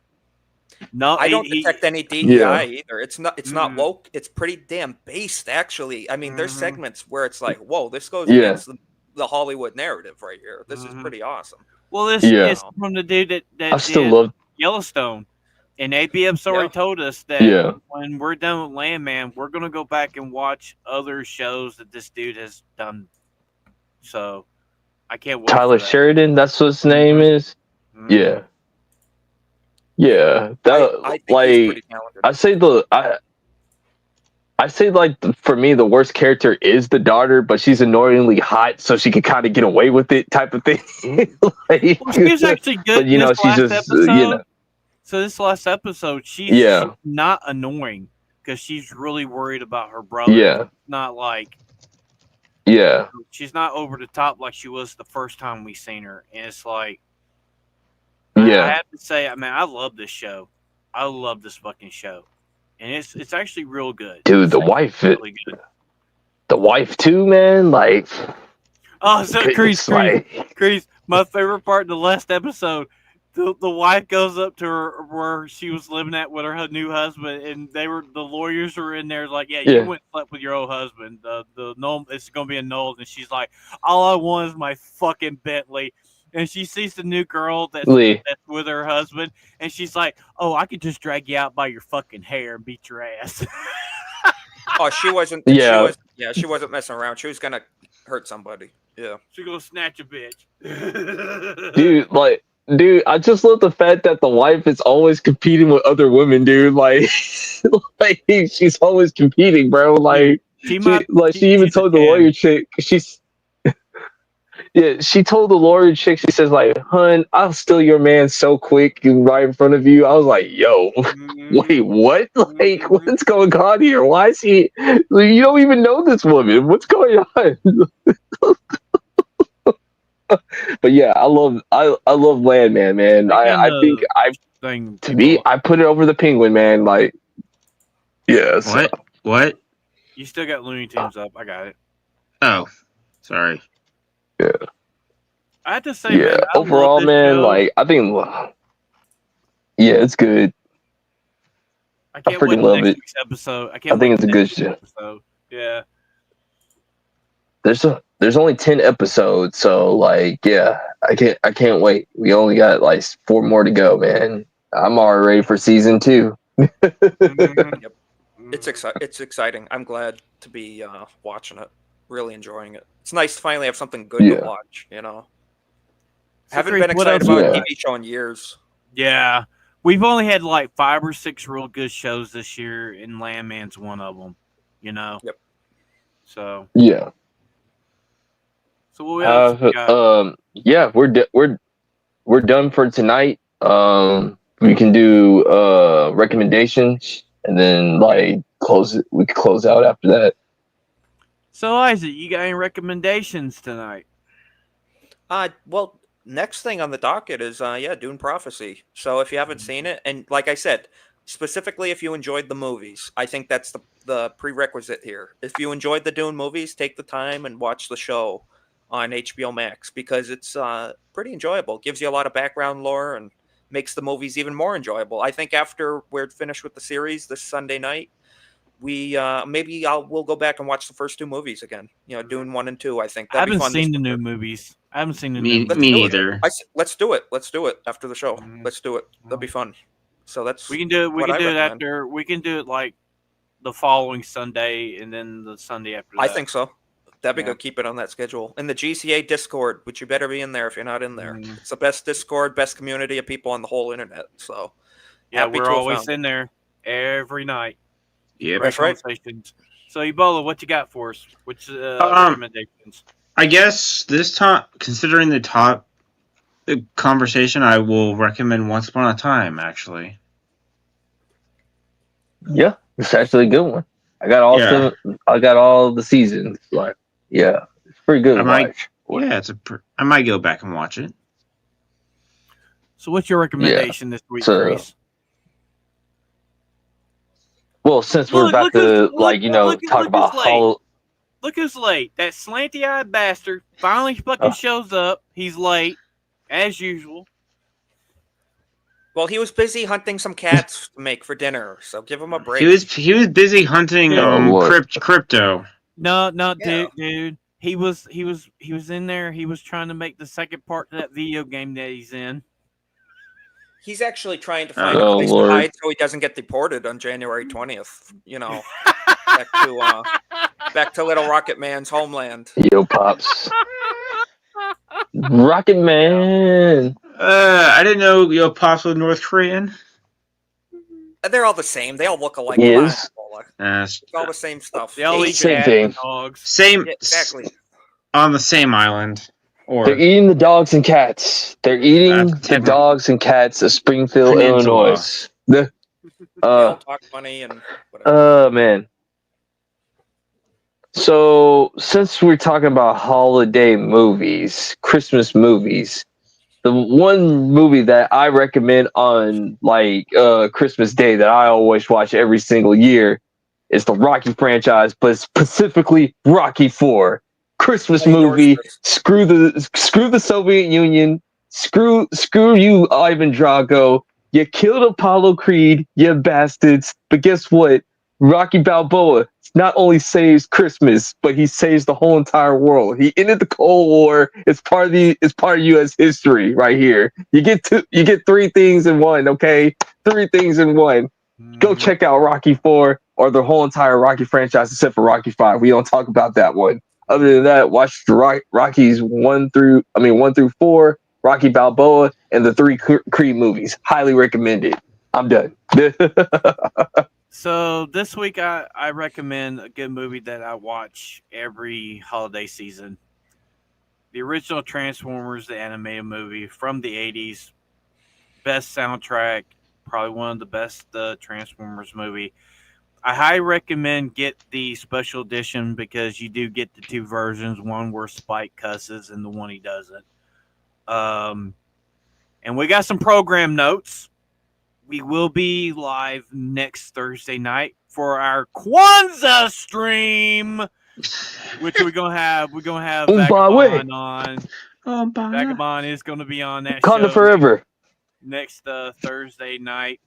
No, I don't detect any DEI either. It's not woke. It's pretty damn based, actually. I mean, there's segments where it's like, whoa, this goes against the Hollywood narrative right here. This is pretty awesome. Well, this is from the dude that I still love Yellowstone. And ABM's already told us that when we're done with Landman, we're going to go back and watch other shows that this dude has done. So, I can't wait. Tyler Sheridan, that's what his name is? Yeah. Yeah. That, I think he's pretty talented. I say like for me the worst character is the daughter, but she's annoyingly hot, so she can kind of get away with it, type of thing. Like, well, she was actually good. But she's just episode. So this last episode, she's not annoying because she's really worried about her brother. Yeah, not like she's not over the top like she was the first time we seen her, and it's like I have to say, I mean, I love this show. I love this fucking show. And it's actually real good. Dude, the wife, really good. The wife too, man. Like, Crease. My favorite part in the last episode, the wife goes up to her where she was living at with her new husband, and the lawyers were in there like, you went and slept with your old husband. It's gonna be a null, and she's like, all I want is my fucking Bentley. And she sees the new girl that's with her husband, and she's like, "Oh, I could just drag you out by your fucking hair and beat your ass." Oh, she wasn't. She wasn't messing around. She was gonna hurt somebody. Yeah, she gonna snatch a bitch. Dude, I just love the fact that the wife is always competing with other women, dude. Like, she's always competing, bro. Like, she even told the lawyer chick, she told the lawyer chick, she says, like, "Hun, I'll steal your man so quick right in front of you." I was like, yo, wait, what? Like, what's going on here? Why is he? You don't even know this woman. What's going on? But yeah, I love Landman, man. I put it over the Penguin, man. Like, yeah. So. What? You still got Looney Tunes up? I got it. Oh, sorry. Yeah. I have to say, man, overall, man, like, I think, it's good. I can't wait love next it. Week's episode. I think it's a good show. Yeah. There's only 10 episodes, so like, I can't wait. We only got like 4 more to go, man. I'm already ready for season 2. Yep. It's exciting. I'm glad to be watching it. Really enjoying it. It's nice to finally have something good to watch, So, Haven't Chris, been what excited else? about a Yeah. TV show in years. Yeah, we've only had like 5 or 6 real good shows this year, and Landman's one of them. You know. Yep. So, Yeah. what else we got? Yeah, we're done for tonight. We can do recommendations and then like close it. We can close out after that. So, Isaac, you got any recommendations tonight? Well, next thing on the docket is Dune Prophecy. So if you haven't seen it, and like I said, specifically if you enjoyed the movies, I think that's the prerequisite here. If you enjoyed the Dune movies, take the time and watch the show on HBO Max because it's pretty enjoyable. Gives you a lot of background lore and makes the movies even more enjoyable. I think after we're finished with the series this Sunday night, we'll go back and watch the first 2 movies again. You know, Dune 1 and 2. I think I that'd be haven't fun. seen the new movies. I haven't seen the Me, new Let's me do movies. it. neither. Let's do it. Let's do it after the show. Mhm. Let's do it. That'll be fun. So that's We can do it. We what can I do it recommend. after. We can do it like the following Sunday, and then the Sunday after that. I think so. That'd be Yeah. good. Keep it on that schedule. In the GCA Discord, which you better be in there if you're not in there. Mhm. It's the best Discord, best community of people on the whole internet. So Yeah, happy we're to have always found it. in there every night. Yep. That's right. Conversations. So, Ebola, what you got for us? Which recommendations? I guess this time, considering the top conversation, I will recommend Once Upon a Time. Actually, Yeah, it's actually a good one. I got all Yeah. I got all the seasons. Like, yeah, it's pretty good I to might- watch. yeah, I might go back and watch it. So, what's your recommendation this week, So- Grace? Well, since we're about to talk about who's late. how Look who's late. That slanty-eyed bastard finally fucking shows up. He's late, as usual. Well, he was busy hunting some cats to make for dinner, so give him a break. He was busy hunting what? crypto. No, Yeah. dude. He was in there. He was trying to make the second part to that video game that he's in. He's actually trying to find Oh, a place Lord. to hide so he doesn't get deported on January 20th. You know, back to Little Rocket Man's homeland. Yo Pops, Rocket Man. I didn't know Yo Pops was North Korean. They're all the same. They all look alike. He Come on, is. Ebola. It's all the same stuff. They all eat Same cats thing. and dogs. Same, Yeah, exactly. on the same island. Or They're eating the dogs and cats. They're eating the Tim- dogs and cats of Springfield, Peninsula. Illinois. The They all talk funny and whatever. man. So since we're talking about holiday movies, Christmas movies, the one movie that I recommend on like Christmas Day that I always watch every single year is the Rocky franchise, but specifically Rocky 4. Christmas I endorse movie. this. Screw the Soviet Union. Screw you, Ivan Drago. You killed Apollo Creed, you bastards. But guess what? Rocky Balboa not only saves Christmas, but he saves the whole entire world. He ended the Cold War. It's part of U.S. history right here. You get 3 things in one. Okay, 3 things in one. Go check out Rocky 4 or the whole entire Rocky franchise except for Rocky 5. We don't talk about that one. Other than that, watch the Rockies 1 through 4, Rocky Balboa, and the 3 Creed movies. Highly recommended. I'm done. So this week I recommend a good movie that I watch every holiday season. The original Transformers, the animated movie from the 80s. Best soundtrack, probably one of the best Transformers movie. I highly recommend get the special edition because you do get the 2 versions, one where Spike cusses and the one he doesn't. And we got some program notes. We will be live next Thursday night for our Kwanzaa stream, which we're gonna have Vagabond on. Vagabond is gonna be on that Wakanda show forever. next Thursday night.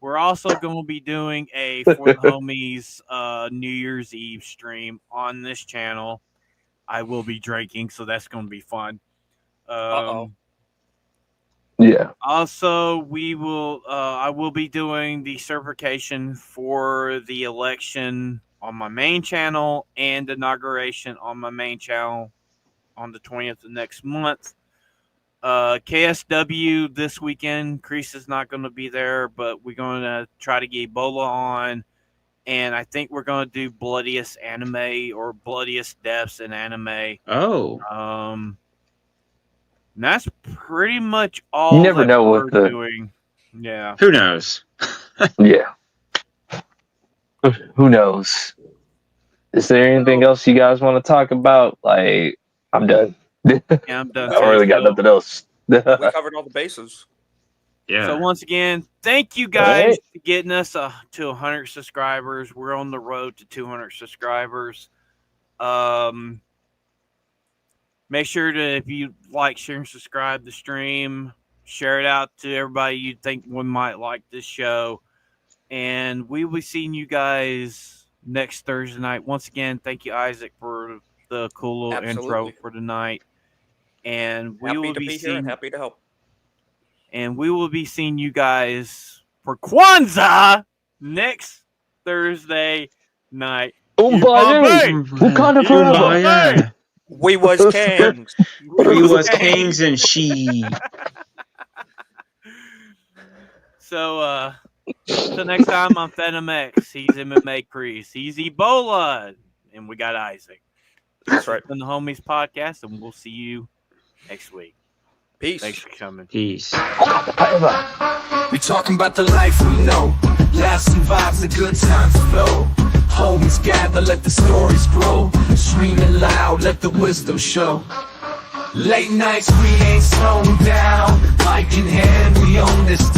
We're also going to be doing a For the Homies New Year's Eve stream on this channel. I will be drinking, so that's going to be fun. Yeah. Also, I will be doing the certification for the election on my main channel and inauguration on my main channel on the 20th of next month. KSW this weekend. Kreese is not going to be there, but we're going to try to get Ebola on. And I think we're going to do Bloodiest Anime or Bloodiest Deaths in Anime. Oh. And that's pretty much all You never that know we're what the- doing. Yeah. Who knows? Yeah. Who knows? Is there anything else you guys want to talk about? Like, I'm done. Yeah, I'm done. I don't really got nothing else. We covered all the bases. Yeah. So once again, thank you guys Alright. for getting us to 100 subscribers. We're on the road to 200 subscribers. Make sure to, if you like, share, and subscribe the stream, share it out to everybody you think we might like this show. And we will be seeing you guys next Thursday night. Once again, thank you, Isaac, for the cool little intro Absolutely. for tonight. And we Happy will to be be here seeing and happy to help. and we will be seeing you guys for Kwanzaa next Thursday night. Wakanda forever. Kumbaya. We was kings. We was kings and she. So, till next time, I'm Phantom X. He's MMA Kreese. He's Ebola. And we got Isaac. That's right. On the Homies Podcast, and we'll see you next week. Peace. Thanks for coming. Peace. We talking about the life we know. Laughs and vibes, the good times flow. Homies gather, let the stories grow. Screaming loud, let the wisdom show. Late nights, we ain't slowing down. Mic in hand, we own this